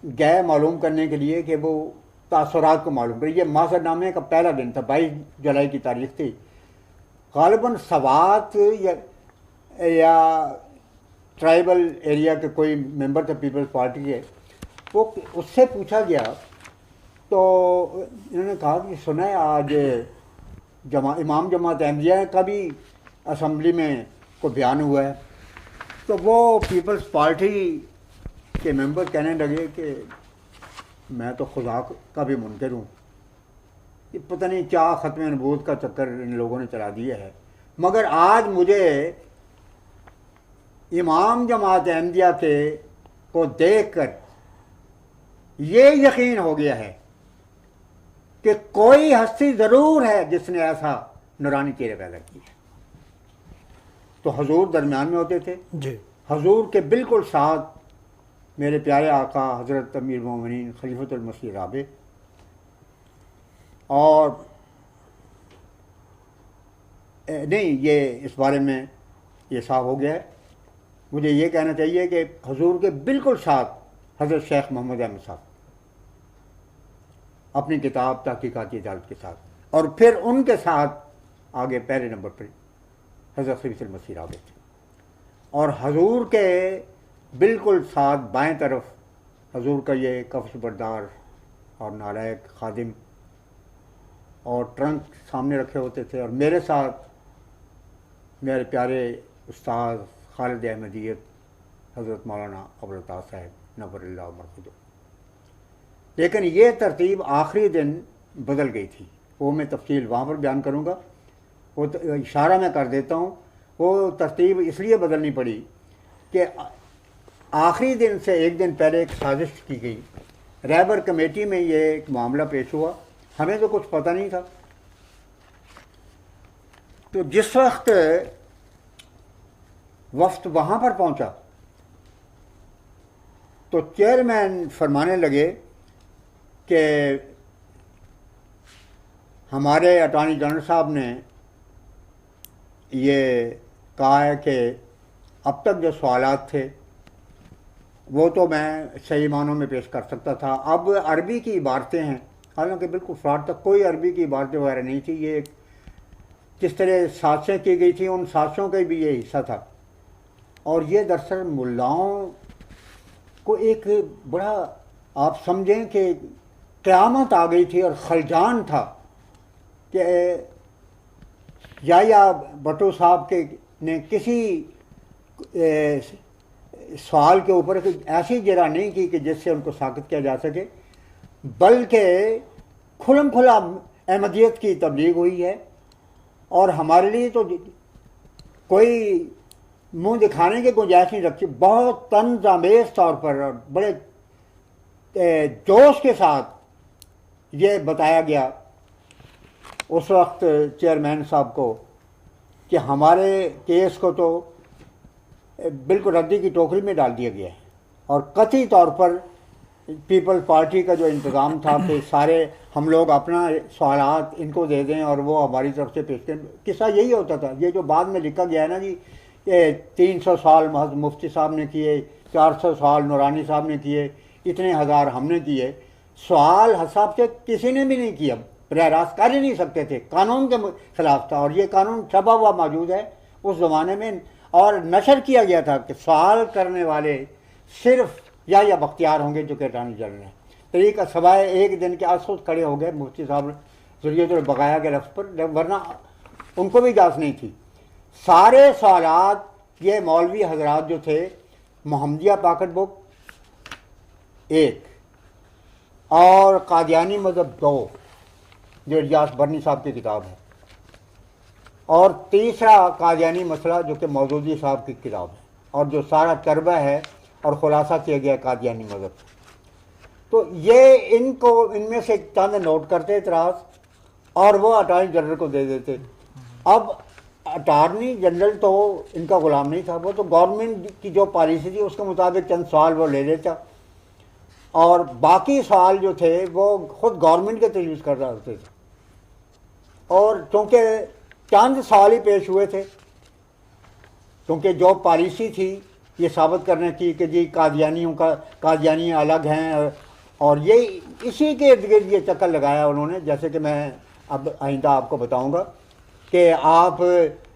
گئے معلوم کرنے کے لیے کہ وہ تاثرات کو معلوم کرے۔ یہ ماضر نامے کا پہلا دن تھا، 22 جولائی کی تاریخ تھی۔ غالباً سوات یا ٹرائبل ایریا کے کوئی ممبر تھے پیپلز پارٹی کے، وہ اس سے پوچھا گیا تو انہوں نے کہا کہ سنا ہے آج امام جماعت احمدیہ کا بھی اسمبلی میں کو بیان ہوا ہے۔ تو وہ پیپلز پارٹی کے ممبر کہنے لگے کہ میں تو خدا کا بھی منکر ہوں، یہ پتہ نہیں کیا ختم نبوت کا چکر ان لوگوں نے چلا دیا ہے، مگر آج مجھے امام جماعت احمدیہ کے کو دیکھ کر یہ یقین ہو گیا ہے کہ کوئی ہستی ضرور ہے جس نے ایسا نورانی چہرہ پیدا کیا۔ تو حضور درمیان میں ہوتے تھے، جی، حضور کے بالکل ساتھ میرے پیارے آقا حضرت امیر المومنین خلیفۃ المسیح رابع، اور نہیں یہ اس بارے میں یہ صاف ہو گیا ہے مجھے یہ کہنا چاہیے کہ حضور کے بالکل ساتھ حضرت شیخ محمد احمد صاحب اپنی کتاب تحقیقاتی عدالت کے ساتھ، اور پھر ان کے ساتھ آگے پہلے نمبر پر حضرت خلیفۃ المسیح رابع تھے، اور حضور کے بالکل ساتھ بائیں طرف حضور کا یہ کفش بردار اور نالائق خادم اور ٹرنک سامنے رکھے ہوتے تھے، اور میرے ساتھ میرے پیارے استاد خالد احمدیت حضرت مولانا ابوالعطا صاحب نور اللہ مرقدہ۔ لیکن یہ ترتیب آخری دن بدل گئی تھی، وہ میں تفصیل وہاں پر بیان کروں گا، وہ اشارہ میں کر دیتا ہوں۔ وہ ترتیب اس لیے بدلنی پڑی کہ آخری دن سے ایک دن پہلے ایک سازش کی گئی، رہبر کمیٹی میں یہ ایک معاملہ پیش ہوا، ہمیں تو کچھ پتہ نہیں تھا۔ تو جس وقت وفد وہاں پر پہنچا تو چیئرمین فرمانے لگے کہ ہمارے اٹارنی جنرل صاحب نے یہ کہا ہے کہ اب تک جو سوالات تھے وہ تو میں صحیح معنوں میں پیش کر سکتا تھا، اب عربی کی عبارتیں ہیں، حالانکہ بالکل فراڈ تک کوئی عربی کی عبارتیں وغیرہ نہیں تھی، یہ جس طرح سازشیں کی گئی تھیں ان سازشوں کا بھی یہ حصہ تھا، اور یہ دراصل ملاؤں کو ایک بڑا آپ سمجھیں کہ قیامت آ گئی تھی اور خلجان تھا کہ یا بھٹو صاحب کے نے کسی سوال کے اوپر ایسی جرا نہیں کی کہ جس سے ان کو ساکت کیا جا سکے، بلکہ کھلم کھلا احمدیت کی تبلیغ ہوئی ہے، اور ہمارے لیے تو کوئی منہ دکھانے کی گنجائش نہیں رکھتی، بہت طنز آمیز طور پر اور بڑے جوش کے ساتھ یہ بتایا گیا اس وقت چیئرمین صاحب کو کہ ہمارے کیس کو تو بالکل ردی کی ٹوکری میں ڈال دیا گیا ہے، اور قطعی طور پر پیپلز پارٹی کا جو انتظام تھا کہ سارے ہم لوگ اپنا سوالات ان کو دے دیں اور وہ ہماری طرف سے پیش کریں، قصہ یہی ہوتا تھا۔ یہ جو بعد میں لکھا گیا ہے نا جی، 300 سوال محض مفتی صاحب نے کیے، 400 سوال نورانی صاحب نے کیے، اتنے ہزار ہم نے کیے، سوال حساب سے کسی نے بھی نہیں کیا، براہ راست کر ہی نہیں سکتے تھے، قانون کے خلاف تھا، اور یہ قانون چھپا ہوا موجود ہے اس زمانے میں، اور نشر کیا گیا تھا کہ سوال کرنے والے صرف یا بختیار ہوں گے جو کہ اٹارنی جنرل ہیں۔ طریقہ سوائے ایک دن کے آسود کھڑے ہو گئے مفتی صاحب ذریعہ البقایا کے لفظ پر، ورنہ ان کو بھی اجازت نہیں تھی۔ سارے سوالات یہ مولوی حضرات جو تھے، محمدیہ پاکٹ بک ایک اور قادیانی مذہب 2 جو الیاس برنی صاحب کی کتاب ہے، اور تیسرا قادیانی مسئلہ جو کہ مودودی صاحب کی کتاب ہے، اور جو سارا چربہ ہے اور خلاصہ کیا گیا قادیانی مذہب۔ تو یہ ان میں سے چند نوٹ کرتے اعتراض اور وہ اٹارنی جنرل کو دے دیتے۔ اب اٹارنی جنرل تو ان کا غلام نہیں تھا، وہ تو گورنمنٹ کی جو پالیسی تھی اس کے مطابق چند سوال وہ لے لیتا، اور باقی سوال جو تھے وہ خود گورنمنٹ کے تجویز کر رہے ہوتے تھے، اور چونکہ چند سوال ہی پیش ہوئے تھے، کیونکہ جو پالیسی تھی یہ ثابت کرنے کی کہ جی قادیانی الگ ہیں، اور یہ اسی کے ارد گرد یہ چکر لگایا انہوں نے، جیسے کہ میں اب آئندہ آپ کو بتاؤں گا کہ آپ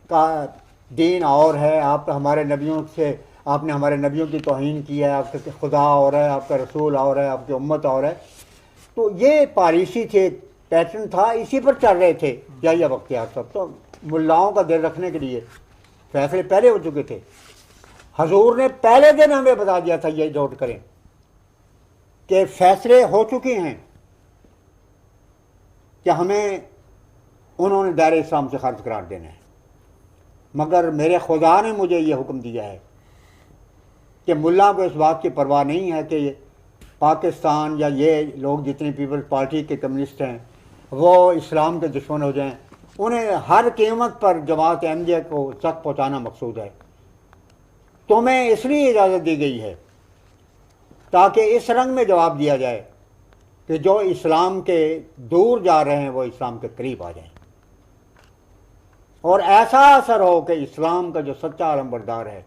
کا دین اور ہے، آپ ہمارے نبیوں سے آپ نے ہمارے نبیوں کی توہین کی ہے، آپ کا خدا اور ہے، آپ کا رسول اور ہے، آپ کی امت اور ہے۔ تو یہ پالیسی تھی، پیٹرن تھا، اسی پر چل رہے تھے یا بختیار صاحب۔ تو ملاؤں کا دل رکھنے کے لیے فیصلے پہلے ہو چکے تھے، حضور نے پہلے دن ہمیں بتا دیا تھا، یہ نوٹ کریں کہ فیصلے ہو چکے ہیں کہ ہمیں انہوں نے دائرہ اسلام سے خارج قرار دینا ہے، مگر میرے خدا نے مجھے یہ حکم دیا ہے کہ ملا کو اس بات کی پرواہ نہیں ہے کہ پاکستان یا یہ لوگ جتنی پیپلز پارٹی کے کمیونسٹ ہیں وہ اسلام کے دشمن ہو جائیں، انہیں ہر قیمت پر جماعت احمدیہ کو سخت پہنچانا مقصود ہے۔ تمہیں اس لیے اجازت دی گئی ہے تاکہ اس رنگ میں جواب دیا جائے کہ جو اسلام کے دور جا رہے ہیں وہ اسلام کے قریب آ جائیں، اور ایسا اثر ہو کہ اسلام کا جو سچا علم بردار ہے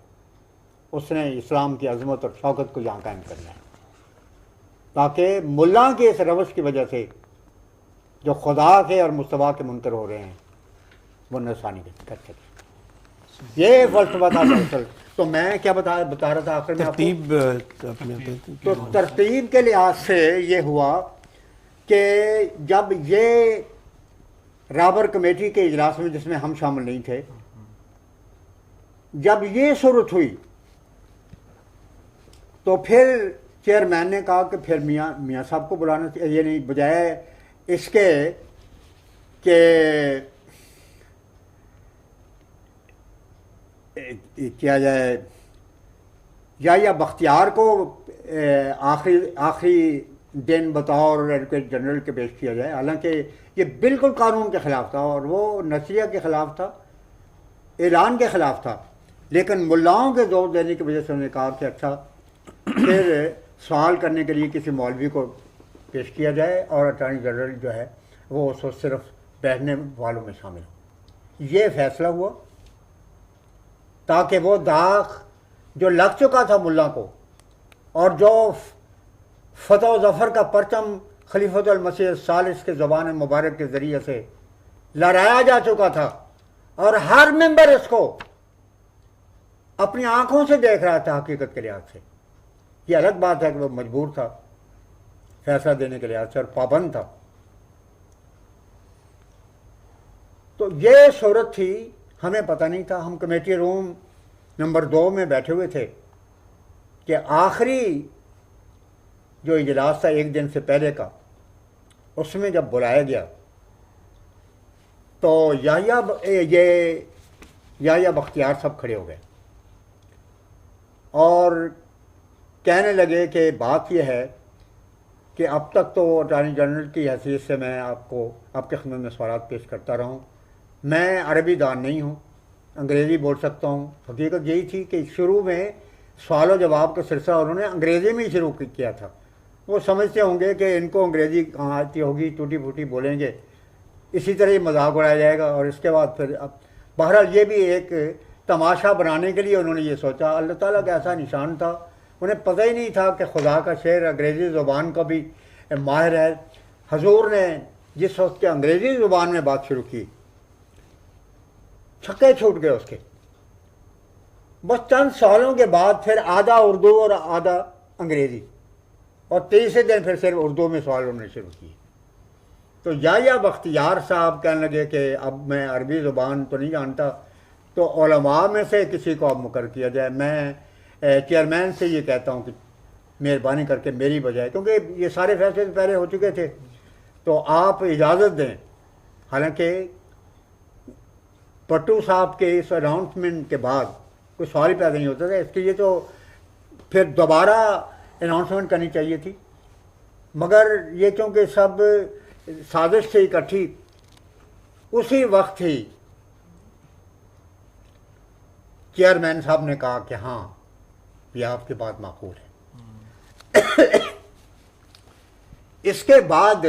اس نے اسلام کی عظمت اور شوکت کو یہاں قائم کرنا ہے، تاکہ ملا کے اس روش کی وجہ سے جو خدا کے اور مصطفیٰ کے منکر ہو رہے ہیں وہ نقصانی کر سکے۔ یہ فلسفہ تھا دراصل۔ تو میں کیا بتا رہا تھا آخر میں آپ کو؟ ترتیب تو ترتیب کے لحاظ سے یہ ہوا کہ جب یہ رابر کمیٹی کے اجلاس میں، جس میں ہم شامل نہیں تھے، جب یہ صورت ہوئی تو پھر چیئرمین نے کہا کہ پھر میاں صاحب کو بلانا چاہیے، یہ نہیں بجائے اس کے کہ کیا جائے یا بختیار کو آخری دن بطور ایڈوکیٹ جنرل کے پیش کیا جائے، حالانکہ یہ بالکل قانون کے خلاف تھا اور وہ نشریہ کے خلاف تھا، اعلان کے خلاف تھا، لیکن ملاؤں کے زور دینے کی وجہ سے انہوں نے کہا کہ اچھا پھر سوال کرنے کے لیے کسی مولوی کو پیش کیا جائے اور اٹارنی جنرل جو ہے وہ اس وقت صرف بیٹھنے والوں میں شامل ہو۔ یہ فیصلہ ہوا تاکہ وہ داغ جو لگ چکا تھا ملا کو، اور جو فتح و ظفر کا پرچم خلیفۃ المسیح الثالث کے زبان مبارک کے ذریعے سے لہرایا جا چکا تھا اور ہر ممبر اس کو اپنی آنکھوں سے دیکھ رہا تھا حقیقت کے لحاظ سے۔ یہ الگ بات ہے کہ وہ مجبور تھا فیصلہ دینے کے لحاظ سے اور پابند تھا۔ تو یہ صورت تھی، ہمیں پتہ نہیں تھا، ہم کمیٹی روم نمبر 2 میں بیٹھے ہوئے تھے کہ آخری جو اجلاس تھا ایک دن سے پہلے کا، اس میں جب بلایا گیا تو یحییٰ بختیار صاحب کھڑے ہو گئے اور کہنے لگے کہ بات یہ ہے کہ اب تک تو اٹارنی جنرل کی حیثیت سے میں آپ کے خدمت میں سوالات پیش کرتا رہا ہوں، میں عربی دان نہیں ہوں، انگریزی بول سکتا ہوں۔ حقیقت یہی تھی کہ شروع میں سوال و جواب کا سلسلہ انہوں نے انگریزی میں ہی شروع کیا تھا۔ وہ سمجھتے ہوں گے کہ ان کو انگریزی کہاں آتی ہوگی، ٹوٹی پھوٹی بولیں گے، اسی طرح یہ مذاق اڑایا جائے گا، اور اس کے بعد پھر بہرحال یہ بھی ایک تماشا بنانے کے لیے انہوں نے یہ سوچا۔ اللہ تعالیٰ کا ایسا نشان تھا، انہیں پتہ ہی نہیں تھا کہ خدا کا شعر انگریزی زبان کا بھی ماہر ہے۔ حضور نے جس وقت کے انگریزی زبان میں بات شروع کی، چھکے چھوٹ گئے اس کے۔ بس چند سالوں کے بعد پھر آدھا اردو اور آدھا انگریزی، اور 23 دن پھر صرف اردو میں سوال انہوں نے شروع کیے۔ تو یحییٰ بختیار صاحب کہنے لگے کہ اب میں عربی زبان تو نہیں جانتا، تو علماء میں سے کسی کو اب مقرر کیا جائے۔ میں چیئرمین سے یہ کہتا ہوں کہ مہربانی کر کے میری بجائے، کیونکہ یہ سارے فیصلے پہلے ہو چکے تھے، تو آپ اجازت دیں۔ حالانکہ پٹو صاحب کے اس اناؤنسمنٹ کے بعد کوئی سوال ہی پیدا نہیں ہوتا تھا، اس کے لیے تو پھر دوبارہ اناؤنسمنٹ کرنی چاہیے تھی، مگر یہ چونکہ سب سازش سے اکٹھی اسی وقت ہی چیئرمین صاحب نے کہا کہ ہاں یہ آپ کی بات معقول ہے۔ اس کے بعد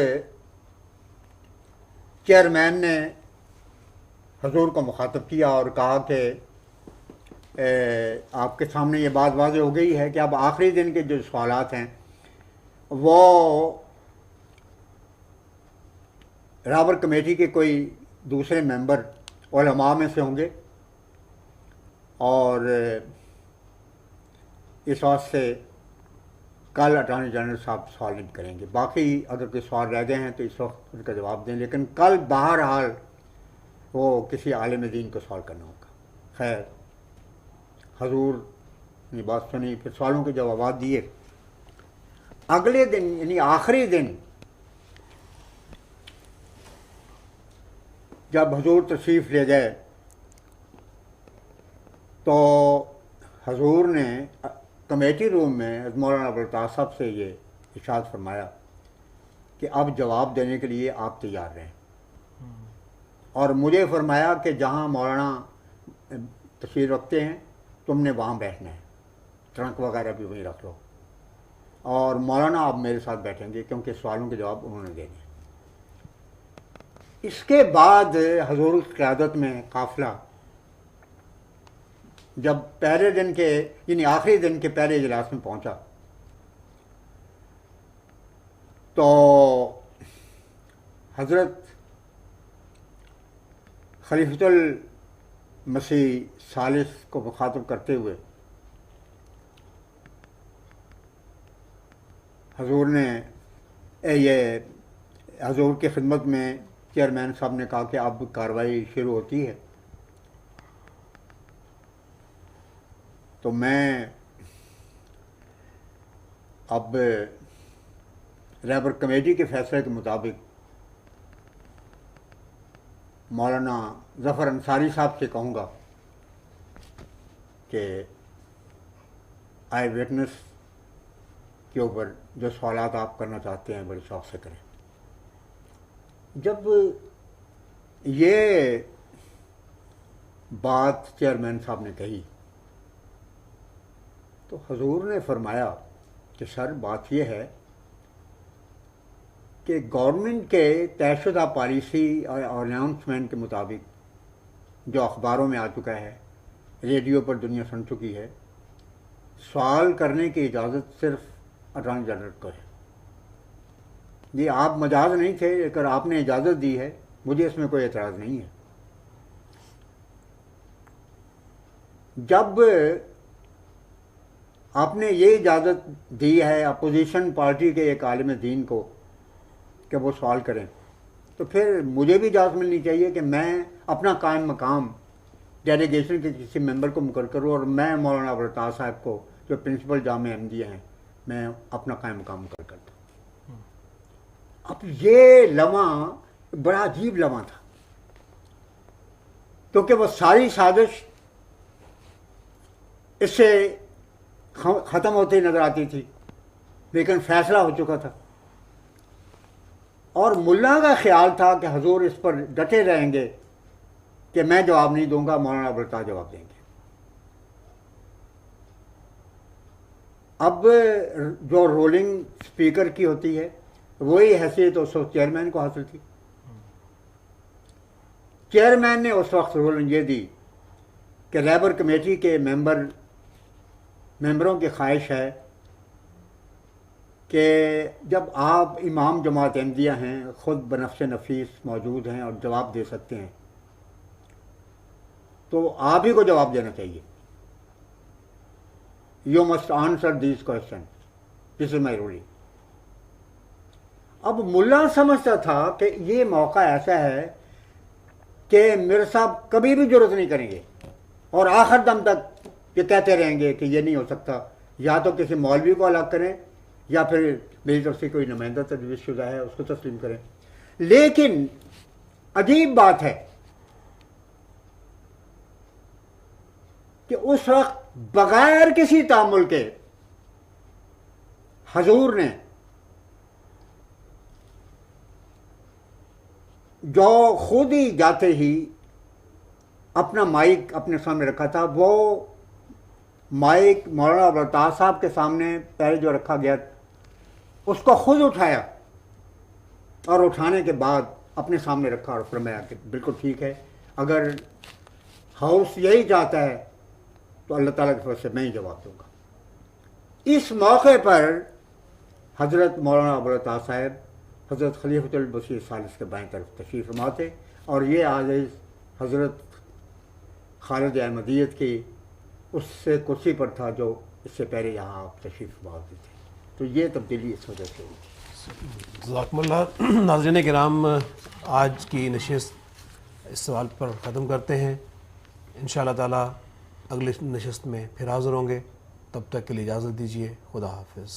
چیئرمین نے حضور کو مخاطب کیا اور کہا کہ آپ کے سامنے یہ بات واضح ہو گئی ہے کہ اب آخری دن کے جو سوالات ہیں وہ رابر کمیٹی کے کوئی دوسرے ممبر علماء میں سے ہوں گے، اور اس واسطے سے کل اٹارنی جنرل صاحب سوال نہیں کریں گے، باقی اگر کوئی سوال رہ گئے ہیں تو اس وقت ان کا جواب دیں، لیکن کل بہرحال وہ کسی عالم دین کو سوال کرنا ہوگا۔ خیر حضور نے بات سنی، پھر سوالوں کے جوابات دیے۔ اگلے دن یعنی آخری دن جب حضور تشریف لے گئے تو حضور نے کمیٹی روم میں مولانا ابوالطاہر صاحب سے یہ ارشاد فرمایا کہ اب جواب دینے کے لیے آپ تیار رہیں، اور مجھے فرمایا کہ جہاں مولانا تشریف رکھتے ہیں تم نے وہاں بیٹھنا ہے، ٹرنک وغیرہ بھی وہیں رکھ لو، اور مولانا آپ میرے ساتھ بیٹھیں گے کیونکہ سوالوں کے جواب انہوں نے دینے۔ اس کے بعد حضور کی قیادت میں قافلہ جب پہلے دن کے یعنی آخری دن کے پہلے اجلاس میں پہنچا تو حضرت خلیفۃ المسیح ثالث کو مخاطب کرتے ہوئے حضور نے یہ حضور کی خدمت میں چیئرمین صاحب نے کہا کہ اب کارروائی شروع ہوتی ہے. تو میں اب رہبر کمیٹی کے فیصلے کے مطابق مولانا ظفر انصاری صاحب سے کہوں گا کہ آئی وٹنس کے اوپر جو سوالات آپ کرنا چاہتے ہیں بڑے شوق سے کریں. جب یہ بات چیئرمین صاحب نے کہی تو حضور نے فرمایا کہ سر بات یہ ہے کہ گورنمنٹ کے طے شدہ پالیسی اور اناؤنسمنٹ کے مطابق جو اخباروں میں آ چکا ہے، ریڈیو پر دنیا سن چکی ہے، سوال کرنے کی اجازت صرف اٹارنی جنرل کو ہے. یہ آپ مجاز نہیں تھے، اگر آپ نے اجازت دی ہے مجھے اس میں کوئی اعتراض نہیں ہے. جب آپ نے یہ اجازت دی ہے اپوزیشن پارٹی کے ایک عالم دین کو کہ وہ سوال کریں، تو پھر مجھے بھی اجازت ملنی چاہیے کہ میں اپنا قائم مقام ڈیلیگیشن کے کسی ممبر کو مقرر کروں اور میں مولانا ابوالعطا صاحب کو جو پرنسپل جامع احمدیہ ہیں میں اپنا قائم مقام مقرر کرتا ہوں. اب یہ لمحہ بڑا عجیب لمحہ تھا کیونکہ وہ ساری سازش اس سے ختم ہوتی نظر آتی تھی، لیکن فیصلہ ہو چکا تھا اور ملا کا خیال تھا کہ حضور اس پر ڈٹے رہیں گے کہ میں جواب نہیں دوں گا، مولانا ابوالعطا جواب دیں گے. اب جو رولنگ اسپیکر کی ہوتی ہے وہی حیثیت اس وقت چیئرمین کو حاصل تھی. چیئرمین نے اس وقت رولنگ یہ دی کہ رہبر کمیٹی کے ممبروں کی خواہش ہے کہ جب آپ امام جماعت احمدیہ ہیں، خود بنفس نفیس موجود ہیں اور جواب دے سکتے ہیں، تو آپ ہی کو جواب دینا چاہیے. You must answer these question, this is my ruling. اب ملا سمجھتا تھا کہ یہ موقع ایسا ہے کہ میرے صاحب کبھی بھی جرأت نہیں کریں گے اور آخر دم تک یہ کہتے رہیں گے کہ یہ نہیں ہو سکتا، یا تو کسی مولوی کو الگ کریں یا پھر میری طرف سے کوئی نمائندہ تجویز شدہ ہے اس کو تسلیم کریں. لیکن عجیب بات ہے کہ اس وقت بغیر کسی تعامل کے حضور نے جو خود ہی جاتے ہی اپنا مائک اپنے سامنے رکھا تھا، وہ مائک مولانا ابوالعطا صاحب کے سامنے پہلے جو رکھا گیا اس کو خود اٹھایا اور اٹھانے کے بعد اپنے سامنے رکھا اور فرمایا کہ بالکل ٹھیک ہے، اگر ہاؤس یہی چاہتا ہے تو اللہ تعالیٰ کی طرف سے میں ہی جواب دوں گا. اس موقع پر حضرت مولانا ابوالعطا صاحب حضرت خلیفۃ المسیح ثالث کے بائیں طرف تشریف فرما تھے اور یہ عزیز حضرت خالد احمدیت کی اس سے کرسی پر تھا جو اس سے پہلے یہاں آپ تشریف فرما تھے. تو یہ تبدیلی اس وجہ سے ہوئی. جزاکم اللہ. ناظرین کرام، آج کی نشست اس سوال پر ختم کرتے ہیں. انشاءاللہ تعالی اگلی نشست میں پھر حاضر ہوں گے. تب تک کے لیے اجازت دیجیے. خدا حافظ.